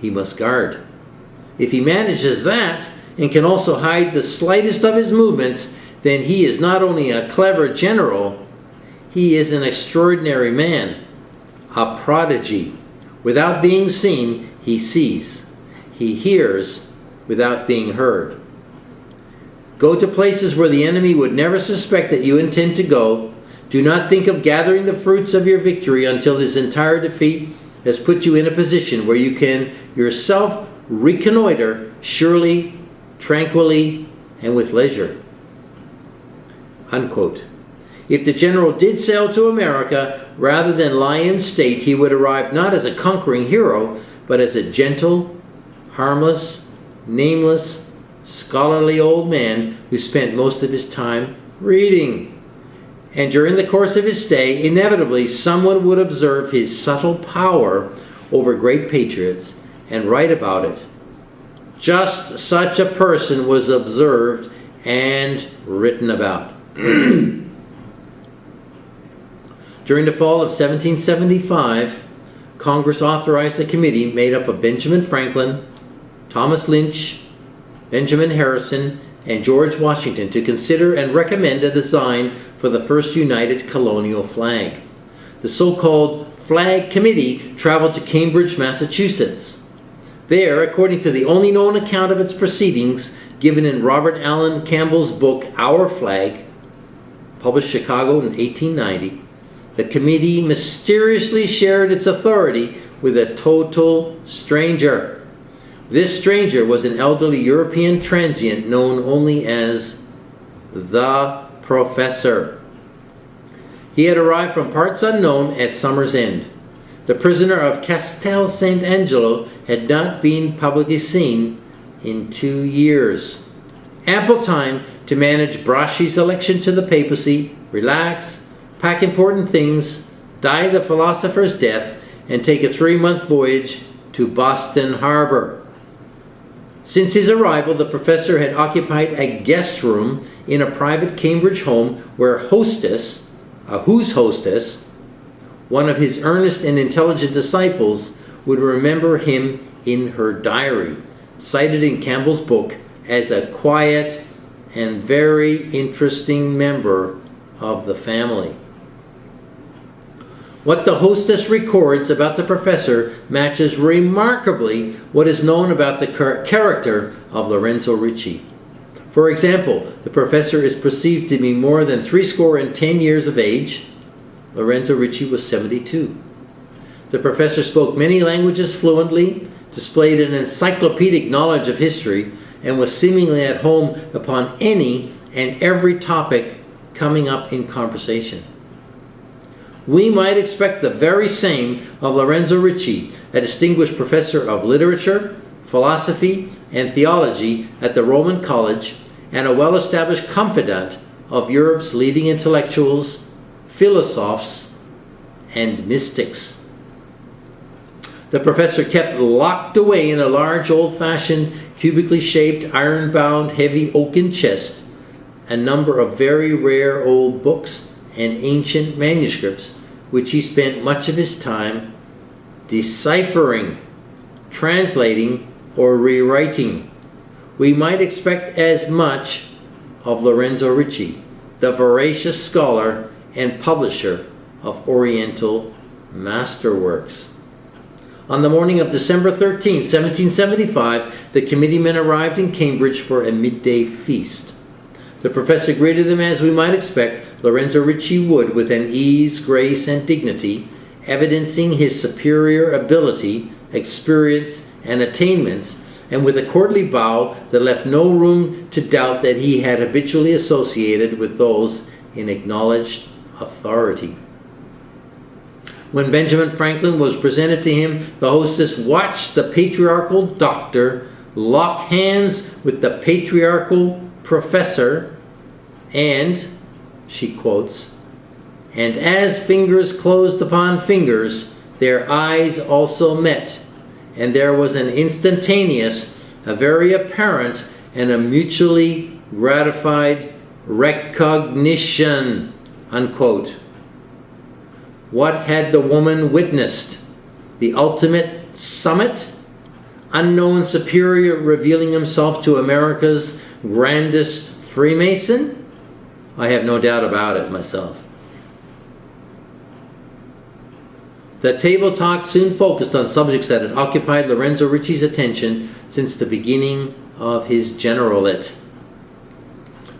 he must guard. If he manages that, and can also hide the slightest of his movements, then he is not only a clever general, he is an extraordinary man, a prodigy. Without being seen, he sees. He hears without being heard. Go to places where the enemy would never suspect that you intend to go. Do not think of gathering the fruits of your victory until his entire defeat has put you in a position where you can yourself reconnoiter surely, tranquilly, and with leisure." Unquote. If the general did sail to America, rather than lie in state, he would arrive not as a conquering hero, but as a gentle, harmless, nameless, scholarly old man who spent most of his time reading. And during the course of his stay, inevitably someone would observe his subtle power over great patriots and write about it. Just such a person was observed and written about. During the fall of 1775, Congress authorized a committee made up of Benjamin Franklin, Thomas Lynch, Benjamin Harrison, and George Washington to consider and recommend a design for the first united colonial flag. The so-called Flag Committee traveled to Cambridge, Massachusetts. There, according to the only known account of its proceedings, given in Robert Allen Campbell's book Our Flag, published Chicago in 1890, the committee mysteriously shared its authority with a total stranger. This stranger was an elderly European transient known only as the Professor. He had arrived from parts unknown at summer's end. The prisoner of Castel St. Angelo had not been publicly seen in 2 years. Ample time to manage Braschi's election to the papacy, relax, pack important things, die the philosopher's death, and take a 3-month voyage to Boston Harbor. Since his arrival, the professor had occupied a guest room in a private Cambridge home where hostess, one of his earnest and intelligent disciples, would remember him in her diary, cited in Campbell's book as a quiet and very interesting member of the family. What the hostess records about the professor matches remarkably what is known about the character of Lorenzo Ricci. For example, the professor is perceived to be more than 70 years of age. Lorenzo Ricci was 72. The professor spoke many languages fluently, displayed an encyclopedic knowledge of history, and was seemingly at home upon any and every topic coming up in conversation. We might expect the very same of Lorenzo Ricci, a distinguished professor of literature, philosophy, and theology at the Roman College, and a well-established confidant of Europe's leading intellectuals, philosophers, and mystics. The professor kept locked away in a large, old-fashioned, cubically shaped, iron-bound, heavy oaken chest a number of very rare old books and ancient manuscripts, which he spent much of his time deciphering, translating, or rewriting. We might expect as much of Lorenzo Ricci, the voracious scholar and publisher of Oriental masterworks. On the morning of December 13, 1775, the committeemen arrived in Cambridge for a midday feast. The professor greeted them as we might expect Lorenzo Ricci would, with an ease, grace, and dignity, evidencing his superior ability, experience, and attainments, and with a courtly bow that left no room to doubt that he had habitually associated with those in acknowledged authority. When Benjamin Franklin was presented to him, the hostess watched the patriarchal doctor lock hands with the patriarchal professor and, she quotes, "And as fingers closed upon fingers, their eyes also met, and there was an instantaneous, a very apparent, and a mutually gratified recognition," unquote. What had the woman witnessed? The ultimate summit? Unknown superior revealing himself to America's grandest Freemason? I have no doubt about it myself. The table talk soon focused on subjects that had occupied Lorenzo Ricci's attention since the beginning of his generalate.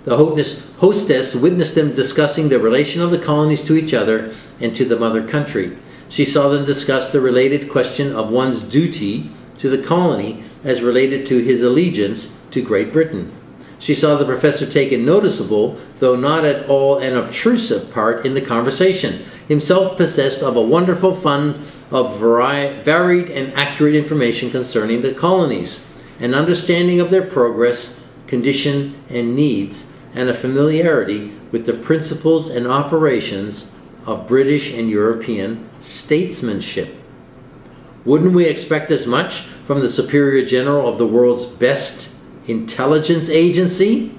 The hostess witnessed them discussing the relation of the colonies to each other and to the mother country. She saw them discuss the related question of one's duty to the colony as related to his allegiance to Great Britain. She saw the professor take a noticeable, though not at all an obtrusive part in the conversation, himself possessed of a wonderful fund of varied and accurate information concerning the colonies, an understanding of their progress, condition, and needs, and a familiarity with the principles and operations of British and European statesmanship. Wouldn't we expect as much from the Superior General of the world's best intelligence agency?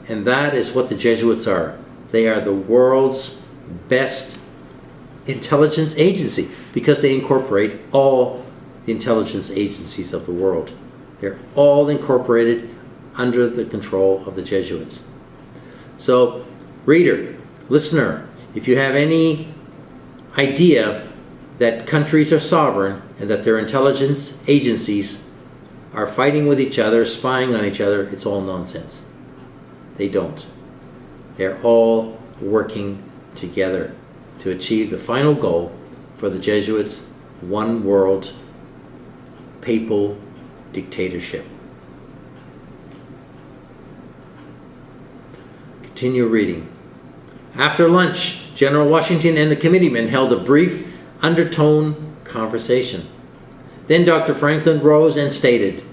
And that is what the Jesuits are. They are the world's best intelligence agency because they incorporate all the intelligence agencies of the world. They're all incorporated under the control of the Jesuits. So, reader, listener, if you have any idea that countries are sovereign and that their intelligence agencies are fighting with each other, spying on each other, it's all nonsense. They don't. They're all working together to achieve the final goal for the Jesuits: one world papal dictatorship. Continue reading. After lunch, General Washington and the committeemen held a brief undertone conversation. Then Dr. Franklin rose and stated,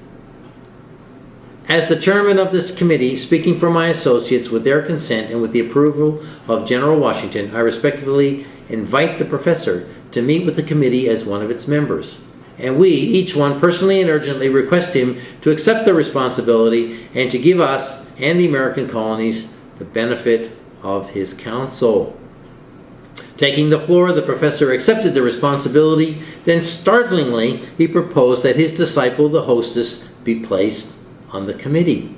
"As the chairman of this committee, speaking for my associates with their consent and with the approval of General Washington, I respectfully invite the professor to meet with the committee as one of its members. And we, each one personally and urgently, request him to accept the responsibility and to give us and the American colonies the benefit of his counsel." Taking the floor, the professor accepted the responsibility. Then, startlingly, he proposed that his disciple, the hostess, be placed on the committee.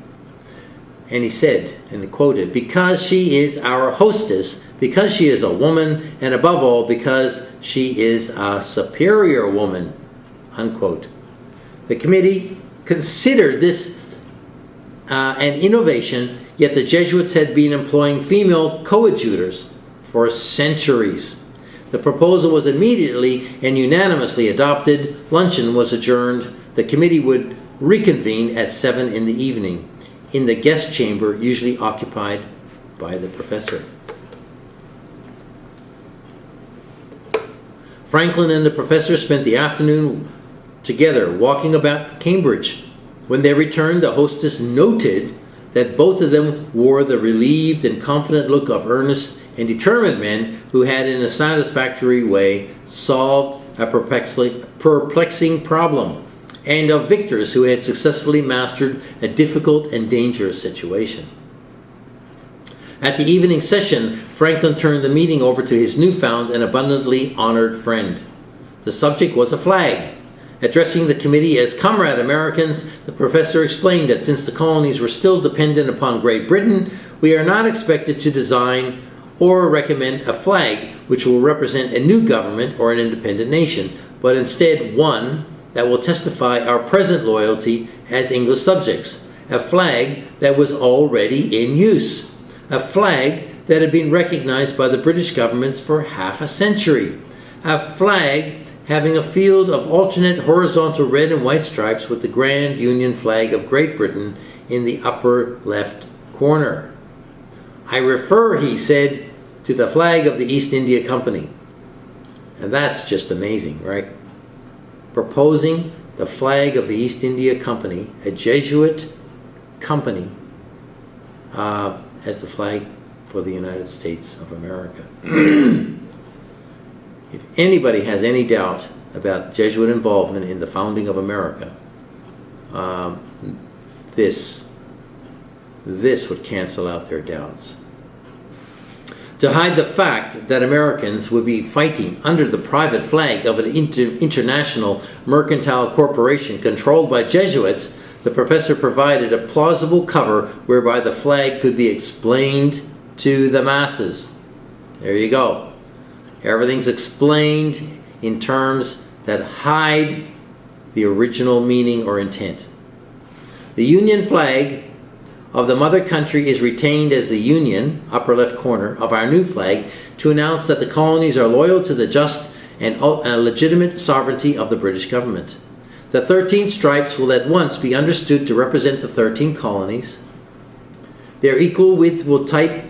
And he said, and quoted, "Because she is our hostess, because she is a woman, and above all, because she is a superior woman," unquote. The committee considered this an innovation, yet the Jesuits had been employing female coadjutors for centuries. The proposal was immediately and unanimously adopted. Luncheon was adjourned. The committee would reconvene at 7 in the evening in the guest chamber usually occupied by the professor. Franklin and the professor spent the afternoon together walking about Cambridge. When they returned, the hostess noted that both of them wore the relieved and confident look of earnest and determined men who had in a satisfactory way solved a perplexing problem, and of victors who had successfully mastered a difficult and dangerous situation. At the evening session, Franklin turned the meeting over to his newfound and abundantly honored friend. The subject was a flag. Addressing the committee as comrade Americans, the professor explained that since the colonies were still dependent upon Great Britain, we are not expected to design or recommend a flag which will represent a new government or an independent nation, but instead one that will testify our present loyalty as English subjects, a flag that was already in use, a flag that had been recognized by the British governments for half a century, a flag having a field of alternate horizontal red and white stripes with the Grand Union flag of Great Britain in the upper left corner. I refer, he said, to the flag of the East India Company. And that's just amazing, right? Proposing the flag of the East India Company, a Jesuit company, as the flag for the United States of America. If anybody has any doubt about Jesuit involvement in the founding of America, this would cancel out their doubts. To hide the fact that Americans would be fighting under the private flag of an international mercantile corporation controlled by Jesuits, the professor provided a plausible cover whereby the flag could be explained to the masses. There you go. Everything's explained in terms that hide the original meaning or intent. The Union flag of the mother country is retained as the Union, upper left corner, of our new flag to announce that the colonies are loyal to the just and legitimate sovereignty of the British government. The 13 stripes will at once be understood to represent the 13 colonies. Their equal width will type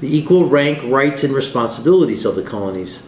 the equal rank, rights, and responsibilities of the colonies.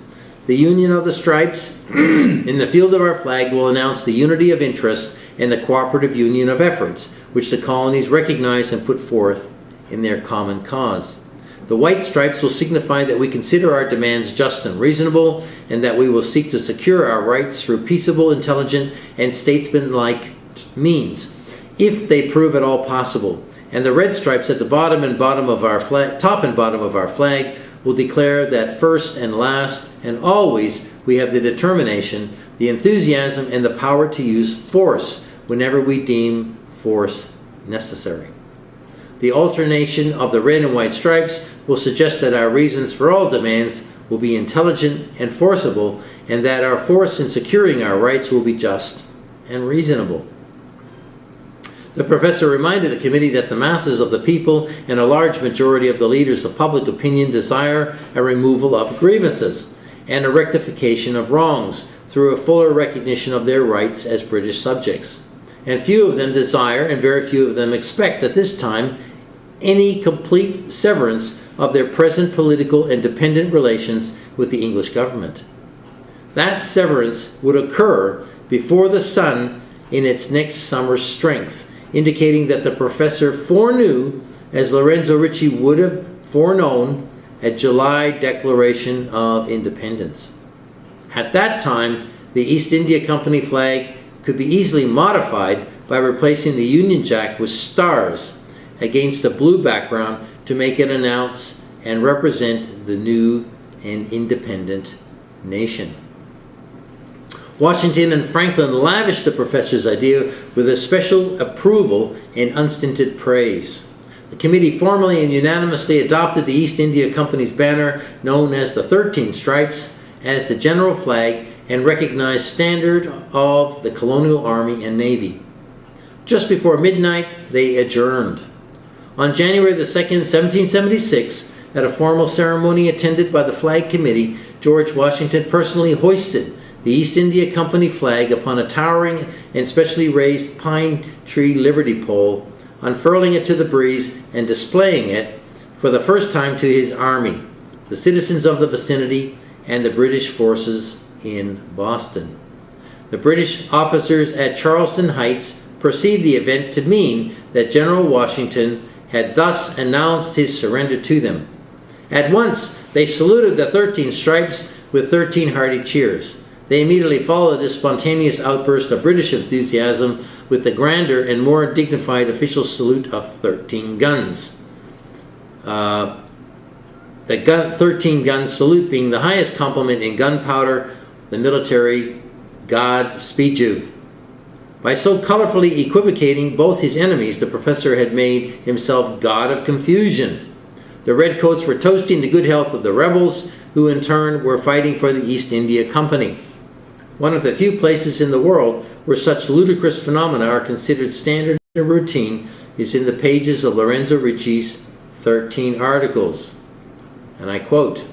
The union of the stripes in the field of our flag will announce the unity of interests and the cooperative union of efforts, which the colonies recognize and put forth in their common cause. The white stripes will signify that we consider our demands just and reasonable, and that we will seek to secure our rights through peaceable, intelligent, and statesmanlike means, if they prove at all possible. And the red stripes at the top and bottom of our flag will declare that first and last and always we have the determination, the enthusiasm, and the power to use force whenever we deem force necessary. The alternation of the red and white stripes will suggest that our reasons for all demands will be intelligent and forcible, and that our force in securing our rights will be just and reasonable. The professor reminded the committee that the masses of the people and a large majority of the leaders of public opinion desire a removal of grievances and a rectification of wrongs through a fuller recognition of their rights as British subjects. And few of them desire, and very few of them expect at this time, any complete severance of their present political and dependent relations with the English government. That severance would occur before the sun in its next summer's strength, indicating that the professor foreknew, as Lorenzo Ricci would have foreknown, a July Declaration of Independence. At that time, the East India Company flag could be easily modified by replacing the Union Jack with stars against a blue background to make it announce and represent the new and independent nation. Washington and Franklin lavished the professor's idea with a special approval and unstinted praise. The committee formally and unanimously adopted the East India Company's banner, known as the 13 Stripes, as the general flag and recognized standard of the colonial army and navy. Just before midnight, they adjourned. On January the 2nd, 1776, at a formal ceremony attended by the Flag Committee, George Washington personally hoisted the East India Company flag upon a towering and specially raised pine tree liberty pole, unfurling it to the breeze and displaying it for the first time to his army, the citizens of the vicinity, and the British forces in Boston. The British officers at Charleston Heights perceived the event to mean that General Washington had thus announced his surrender to them. At once, they saluted the 13 Stripes with 13 hearty cheers. They immediately followed this spontaneous outburst of British enthusiasm with the grander and more dignified official salute of 13 guns. The 13-gun salute being the highest compliment in gunpowder, the military God speed you. By so colorfully equivocating both his enemies, the professor had made himself god of confusion. The redcoats were toasting the good health of the rebels, who in turn were fighting for the East India Company. One of the few places in the world where such ludicrous phenomena are considered standard and routine is in the pages of Lorenzo Ricci's 13 Articles. And I quote,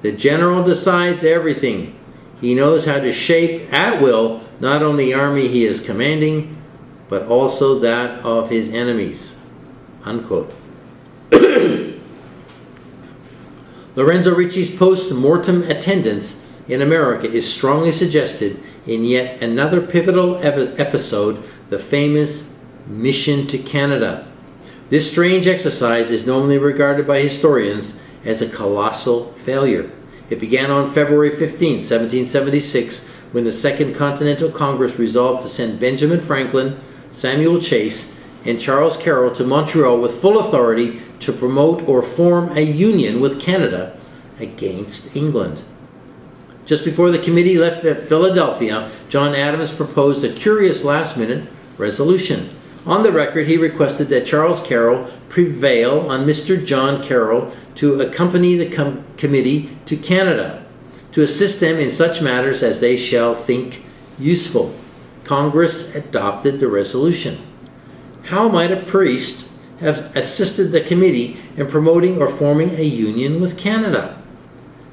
"The general decides everything. He knows how to shape at will not only the army he is commanding, but also that of his enemies." Unquote. Lorenzo Ricci's post-mortem attendance in America is strongly suggested in yet another pivotal episode, the famous mission to Canada. This strange exercise is normally regarded by historians as a colossal failure. It began on February 15, 1776, when the Second Continental Congress resolved to send Benjamin Franklin, Samuel Chase, and Charles Carroll to Montreal with full authority to promote or form a union with Canada against England. Just before the committee left Philadelphia, John Adams proposed a curious last-minute resolution. On the record, he requested that Charles Carroll prevail on Mr. John Carroll to accompany the committee to Canada, to assist them in such matters as they shall think useful. Congress adopted the resolution. How might a priest have assisted the committee in promoting or forming a union with Canada?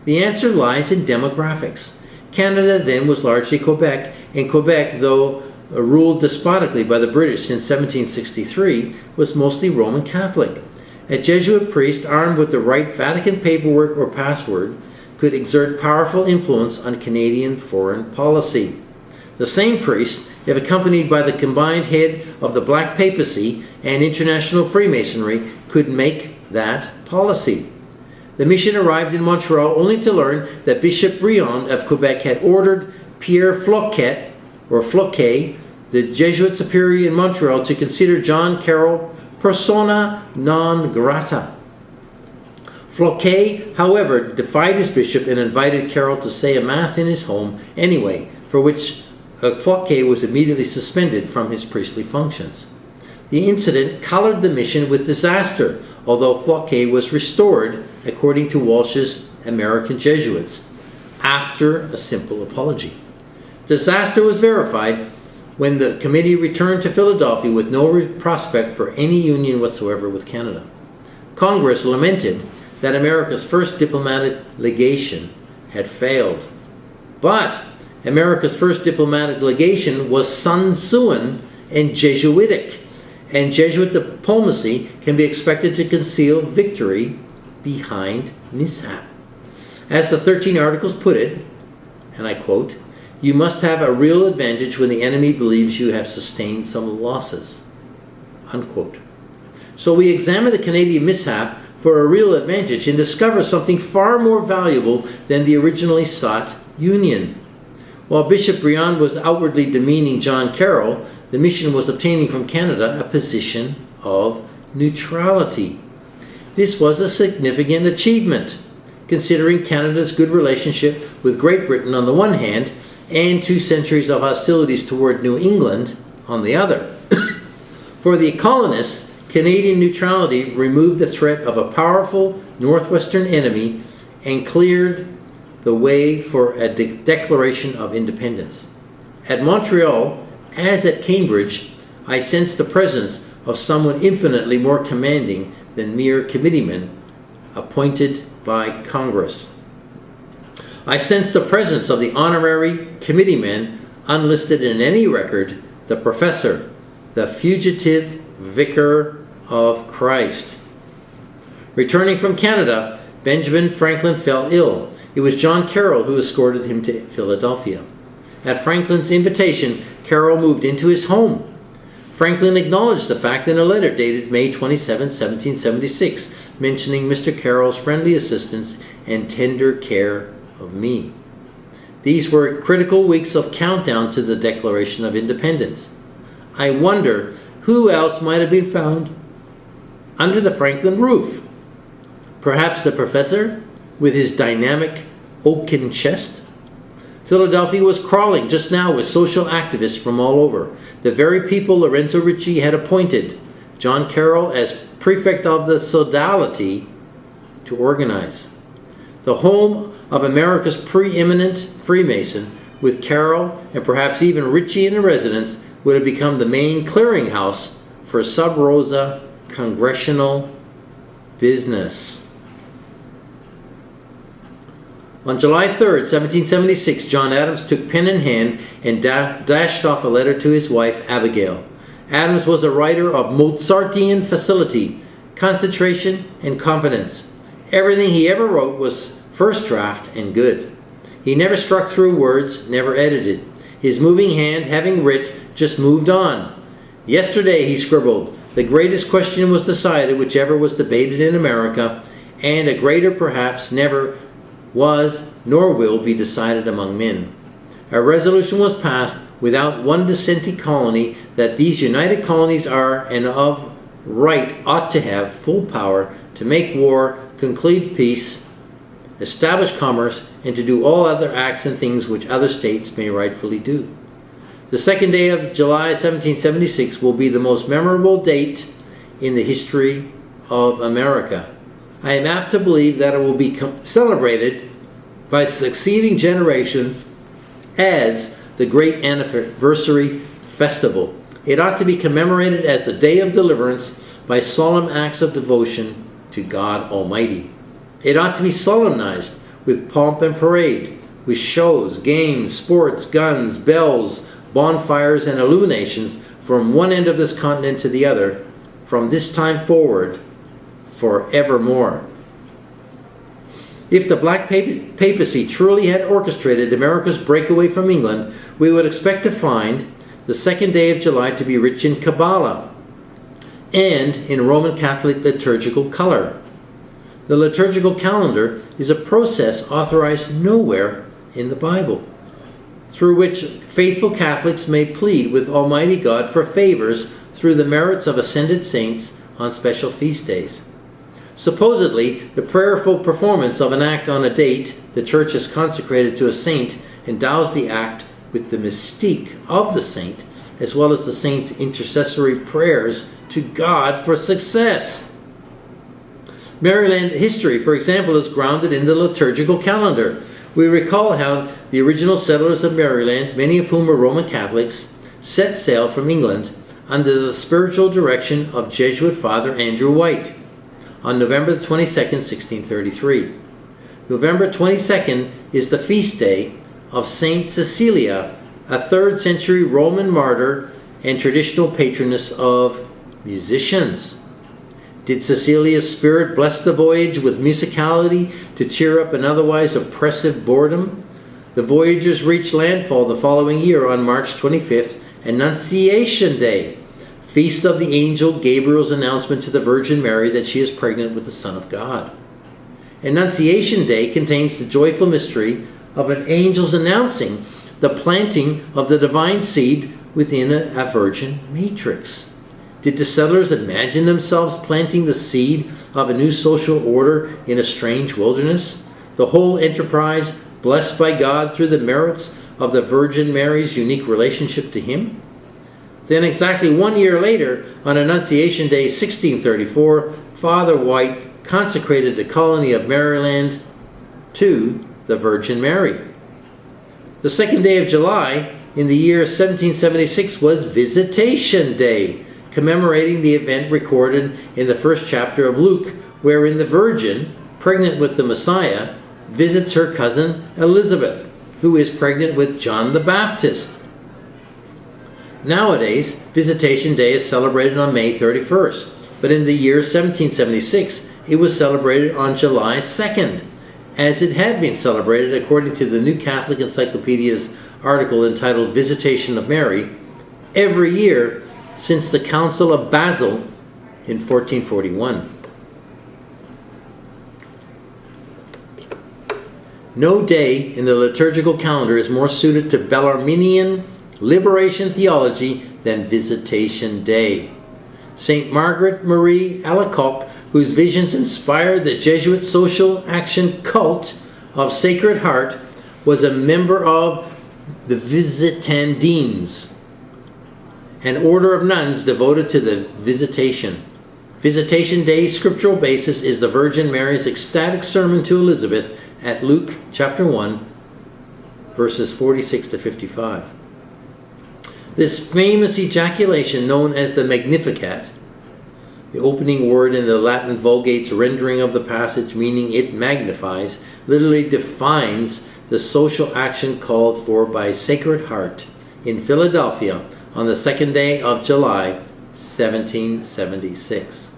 The answer lies in demographics. Canada then was largely Quebec, and Quebec, though ruled despotically by the British since 1763, was mostly Roman Catholic. A Jesuit priest armed with the right Vatican paperwork or password could exert powerful influence on Canadian foreign policy. The same priest if accompanied by the combined head of the Black Papacy and International Freemasonry, could make that policy. The mission arrived in Montreal only to learn that Bishop Briand of Quebec had ordered Pierre Floquet, the Jesuit superior in Montreal, to consider John Carroll persona non grata. Floquet, however, defied his bishop and invited Carroll to say a mass in his home anyway, for which Floquet was immediately suspended from his priestly functions. The incident colored the mission with disaster, although Floquet was restored, according to Walsh's American Jesuits, after a simple apology. Disaster was verified when the committee returned to Philadelphia with no prospect for any union whatsoever with Canada. Congress lamented that America's first diplomatic legation had failed. But America's first diplomatic legation was Sun Tzuan and Jesuitic, and Jesuit diplomacy can be expected to conceal victory behind mishap. As the 13 Articles put it, and I quote, "You must have a real advantage when the enemy believes you have sustained some losses." Unquote. So we examine the Canadian mishap for a real advantage and discover something far more valuable than the originally sought union. While Bishop Briand was outwardly demeaning John Carroll, the mission was obtaining from Canada a position of neutrality. This was a significant achievement, considering Canada's good relationship with Great Britain on the one hand, and 2 centuries of hostilities toward New England on the other. For the colonists, Canadian neutrality removed the threat of a powerful northwestern enemy and cleared the way for a declaration of independence. At Montreal, as at Cambridge, I sensed the presence of someone infinitely more commanding than mere committeemen appointed by Congress. I sensed the presence of the honorary committeeman unlisted in any record, the professor, the fugitive vicar of Christ. Returning from Canada, Benjamin Franklin fell ill. It was John Carroll who escorted him to Philadelphia. At Franklin's invitation, Carroll moved into his home. Franklin acknowledged the fact in a letter dated May 27, 1776, mentioning Mr. Carroll's friendly assistance and tender care of me. These were critical weeks of countdown to the Declaration of Independence. I wonder who else might have been found under the Franklin roof. Perhaps the professor, with his dynamic oaken chest? Philadelphia was crawling just now with social activists from all over, the very people Lorenzo Ricci had appointed John Carroll as prefect of the sodality to organize. The home of America's preeminent Freemason, with Carroll and perhaps even Ricci in residence, would have become the main clearinghouse for sub rosa congressional business. On July 3rd, 1776, John Adams took pen in hand and dashed off a letter to his wife, Abigail. Adams was a writer of Mozartian facility, concentration, and confidence. Everything he ever wrote was first draft and good. He never struck through words, never edited. His moving hand, having writ, just moved on. Yesterday, he scribbled, the greatest question was decided, whichever was debated in America, and a greater perhaps never was nor will be decided among men. A resolution was passed without one dissenting colony that these united colonies are and of right ought to have full power to make war, conclude peace, establish commerce, and to do all other acts and things which other states may rightfully do. The 2nd day of July 1776 will be the most memorable date in the history of America. I am apt to believe that it will be celebrated by succeeding generations as the great anniversary festival. It ought to be commemorated as the day of deliverance by solemn acts of devotion to God Almighty. It ought to be solemnized with pomp and parade, with shows, games, sports, guns, bells, bonfires, and illuminations from one end of this continent to the other, from this time forward, forevermore. If the Black Papacy truly had orchestrated America's breakaway from England, we would expect to find the second day of July to be rich in Kabbalah and in Roman Catholic liturgical color. The liturgical calendar is a process authorized nowhere in the Bible, through which faithful Catholics may plead with Almighty God for favors through the merits of ascended saints on special feast days. Supposedly, the prayerful performance of an act on a date the Church has consecrated to a saint endows the act with the mystique of the saint, as well as the saint's intercessory prayers to God for success. Maryland history, for example, is grounded in the liturgical calendar. We recall how the original settlers of Maryland, many of whom were Roman Catholics, set sail from England under the spiritual direction of Jesuit Father Andrew White on November 22nd, 1633. November 22nd is the feast day of Saint Cecilia, a 3rd century Roman martyr and traditional patroness of musicians. Did Cecilia's spirit bless the voyage with musicality to cheer up an otherwise oppressive boredom? The voyagers reached landfall the following year on March 25th, Annunciation Day, feast of the angel Gabriel's announcement to the Virgin Mary that she is pregnant with the Son of God. Annunciation Day contains the joyful mystery of an angel's announcing the planting of the divine seed within a virgin matrix. Did the settlers imagine themselves planting the seed of a new social order in a strange wilderness? The whole enterprise blessed by God through the merits of the Virgin Mary's unique relationship to Him? Then exactly 1 year later, on Annunciation Day 1634, Father White consecrated the colony of Maryland to the Virgin Mary. The second day of July in the year 1776 was Visitation Day, commemorating the event recorded in the first chapter of Luke, wherein the Virgin, pregnant with the Messiah, visits her cousin Elizabeth, who is pregnant with John the Baptist. Nowadays, Visitation Day is celebrated on May 31st, but in the year 1776, it was celebrated on July 2nd, as it had been celebrated according to the New Catholic Encyclopedia's article entitled Visitation of Mary, every year since the Council of Basel in 1441. No day in the liturgical calendar is more suited to Bellarminian liberation theology than Visitation Day. St. Margaret Marie Alacoque, whose visions inspired the Jesuit social action cult of Sacred Heart, was a member of the Visitandines, an order of nuns devoted to the Visitation. Visitation Day's scriptural basis is the Virgin Mary's ecstatic sermon to Elizabeth at Luke chapter 1, verses 46 to 55. This famous ejaculation, known as the Magnificat, the opening word in the Latin Vulgate's rendering of the passage, meaning it magnifies, literally defines the social action called for by Sacred Heart in Philadelphia on the second day of July, 1776.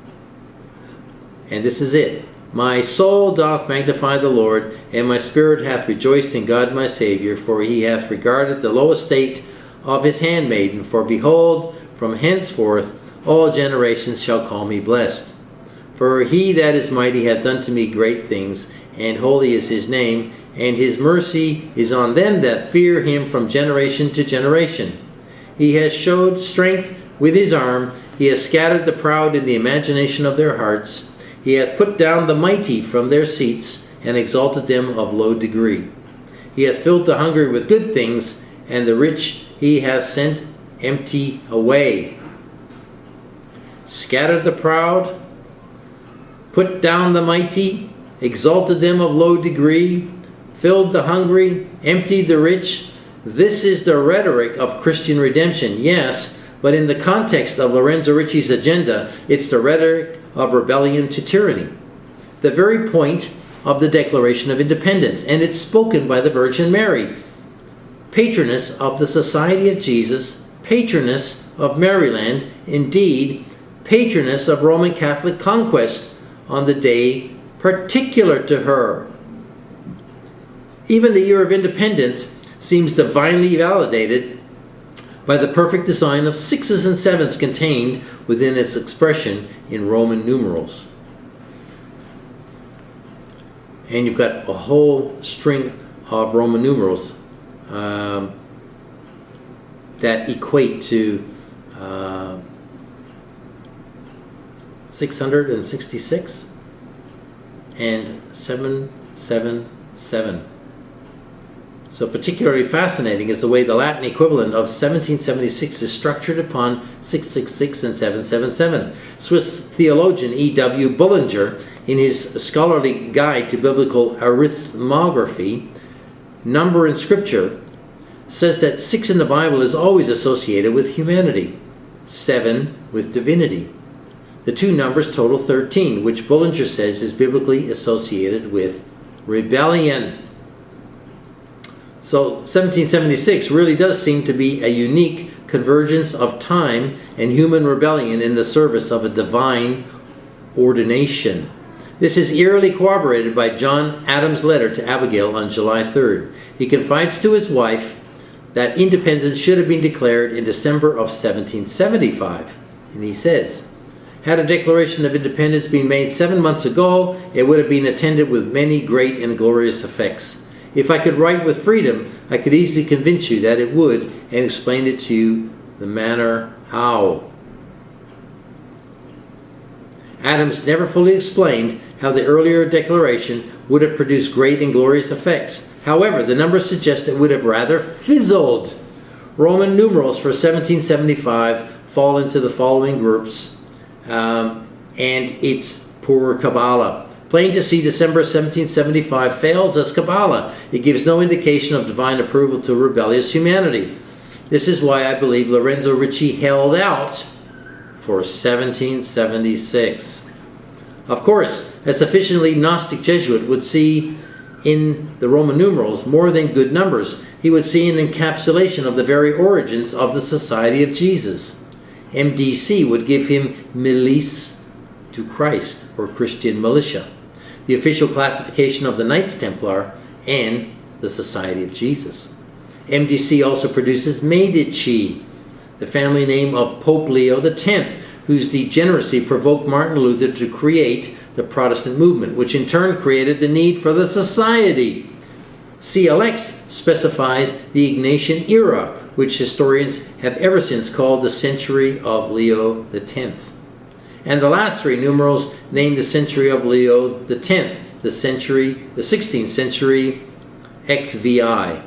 And this is it. My soul doth magnify the Lord, and my spirit hath rejoiced in God my Saviour, for he hath regarded the low estate of his handmaiden. For behold, from henceforth all generations shall call me blessed. For he that is mighty hath done to me great things, and holy is his name, and his mercy is on them that fear him from generation to generation. He has showed strength with his arm, he has scattered the proud in the imagination of their hearts. He hath put down the mighty from their seats, and exalted them of low degree. He hath filled the hungry with good things, and the rich he hath sent empty away. Scattered the proud, put down the mighty, exalted them of low degree, filled the hungry, emptied the rich. This is the rhetoric of Christian redemption, yes, but in the context of Lorenzo Ricci's agenda, it's the rhetoric of rebellion to tyranny. The very point of the Declaration of Independence, and it's spoken by the Virgin Mary, patroness of the Society of Jesus, patroness of Maryland, indeed, patroness of Roman Catholic conquest on the day particular to her. Even the year of independence seems divinely validated by the perfect design of 6s and 7s contained within its expression in Roman numerals. And you've got a whole string of Roman numerals that equate to 666 and 777. So particularly fascinating is the way the Latin equivalent of 1776 is structured upon 666 and 777. Swiss theologian E.W. Bullinger, in his scholarly guide to biblical arithmography, number in Scripture, says that 6 in the Bible is always associated with humanity, 7 with divinity. The two numbers total 13, which Bullinger says is biblically associated with rebellion. So 1776 really does seem to be a unique convergence of time and human rebellion in the service of a divine ordination. This is eerily corroborated by John Adams' letter to Abigail on July 3rd. He confides to his wife that independence should have been declared in December of 1775. And he says, "Had a declaration of independence been made 7 months ago, it would have been attended with many great and glorious effects. If I could write with freedom, I could easily convince you that it would and explain it to you the manner how." Adams never fully explained how the earlier declaration would have produced great and glorious effects. However, the numbers suggest it would have rather fizzled. Roman numerals for 1775 fall into the following groups, and it's poor Kabbalah. Plain to see, December 1775 fails as Kabbalah. It gives no indication of divine approval to rebellious humanity. This is why I believe Lorenzo Ricci held out for 1776. Of course, a sufficiently Gnostic Jesuit would see in the Roman numerals more than good numbers. He would see an encapsulation of the very origins of the Society of Jesus. MDC would give him milice to Christ, or Christian militia, the official classification of the Knights Templar and the Society of Jesus. MDC also produces Medici, the family name of Pope Leo X, whose degeneracy provoked Martin Luther to create the Protestant movement, which in turn created the need for the Society. CLX specifies the Ignatian era, which historians have ever since called the century of Leo X. And the last three numerals name the century of Leo X, the 16th century XVI.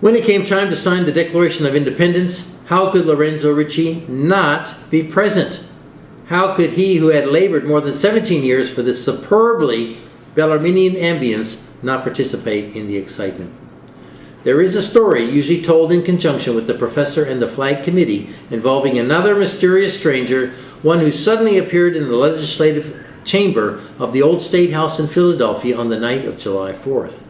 When it came time to sign the Declaration of Independence, how could Lorenzo Ricci not be present? How could he, who had labored more than 17 years for this superbly Bellarminian ambience, not participate in the excitement? There is a story, usually told in conjunction with the professor and the flag committee, involving another mysterious stranger, one who suddenly appeared in the legislative chamber of the old State House in Philadelphia on the night of July 4th.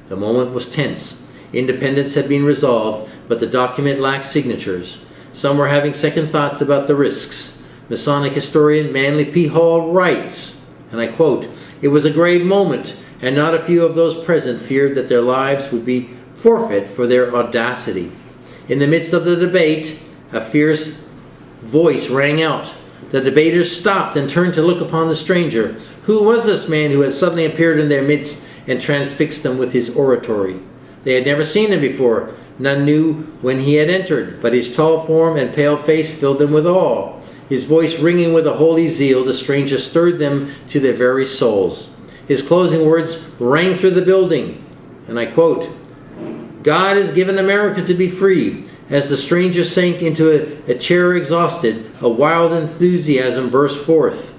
The moment was tense. Independence had been resolved, but the document lacked signatures. Some were having second thoughts about the risks. Masonic historian Manly P. Hall writes, and I quote, "It was a grave moment, and not a few of those present feared that their lives would be forfeit for their audacity. In the midst of the debate, a fierce voice rang out. The debaters stopped and turned to look upon the stranger. Who was this man who had suddenly appeared in their midst and transfixed them with his oratory? They had never seen him before. None knew when he had entered, but his tall form and pale face filled them with awe. His voice ringing with a holy zeal, the stranger stirred them to their very souls. His closing words rang through the building, and I quote, 'God has given America to be free.' As the stranger sank into a chair exhausted, a wild enthusiasm burst forth.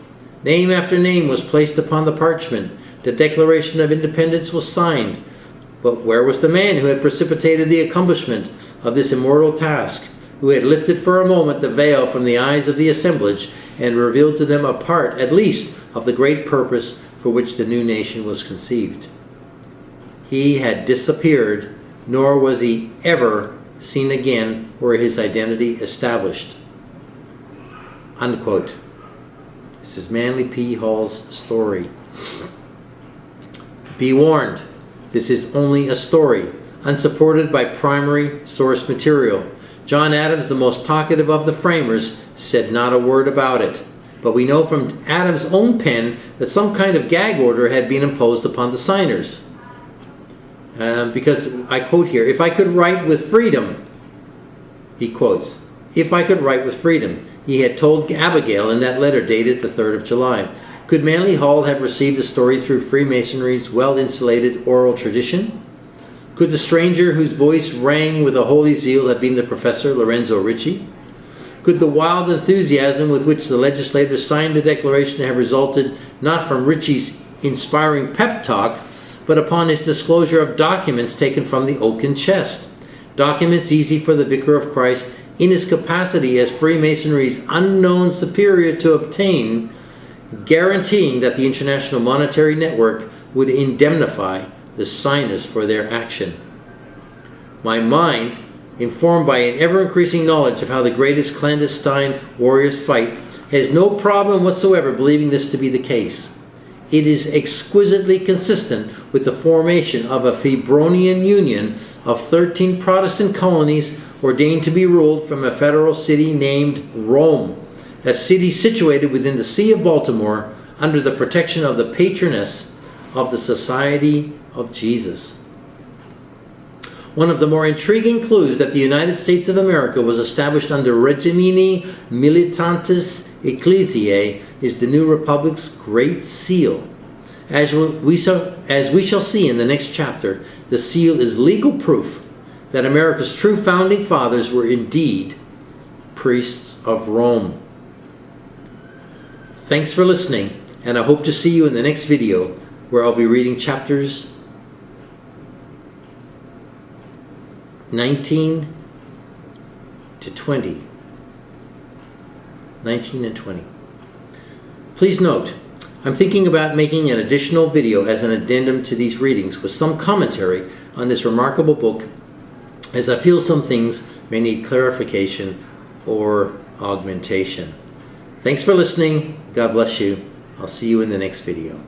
Name after name was placed upon the parchment. The Declaration of Independence was signed. But where was the man who had precipitated the accomplishment of this immortal task, who had lifted for a moment the veil from the eyes of the assemblage and revealed to them a part, at least, of the great purpose for which the new nation was conceived? He had disappeared, nor was he ever seen again or his identity established." Unquote. This is Manly P. Hall's story. Be warned, this is only a story. unsupported by primary source material. John Adams, the most talkative of the framers, said not a word about it. But we know from Adams' own pen that some kind of gag order had been imposed upon the signers. Because, I quote here, "If I could write with freedom," he quotes, "if I could write with freedom," he had told Abigail in that letter dated the 3rd of July. Could Manly Hall have received the story through Freemasonry's well-insulated oral tradition? Could the stranger whose voice rang with a holy zeal have been the professor, Lorenzo Ricci? Could the wild enthusiasm with which the legislators signed the declaration have resulted not from Ricci's inspiring pep talk, but upon his disclosure of documents taken from the oaken chest? Documents easy for the Vicar of Christ, in his capacity as Freemasonry's unknown superior, to obtain, guaranteeing that the International Monetary Network would indemnify the signers for their action. My mind, informed by an ever-increasing knowledge of how the greatest clandestine warriors fight, has no problem whatsoever believing this to be the case. It is exquisitely consistent with the formation of a Febronian union of 13 Protestant colonies ordained to be ruled from a federal city named Rome, a city situated within the Sea of Baltimore under the protection of the patroness of the Society of Jesus. One of the more intriguing clues that the United States of America was established under Regimini Militantis Ecclesiae is the new republic's Great Seal. As we shall see in the next chapter, the seal is legal proof that America's true founding fathers were indeed priests of Rome. Thanks for listening, and I hope to see you in the next video, where I'll be reading chapters 19 to 20. 19 and 20. Please note, I'm thinking about making an additional video as an addendum to these readings with some commentary on this remarkable book, as I feel some things may need clarification or augmentation. Thanks for listening. God bless you. I'll see you in the next video.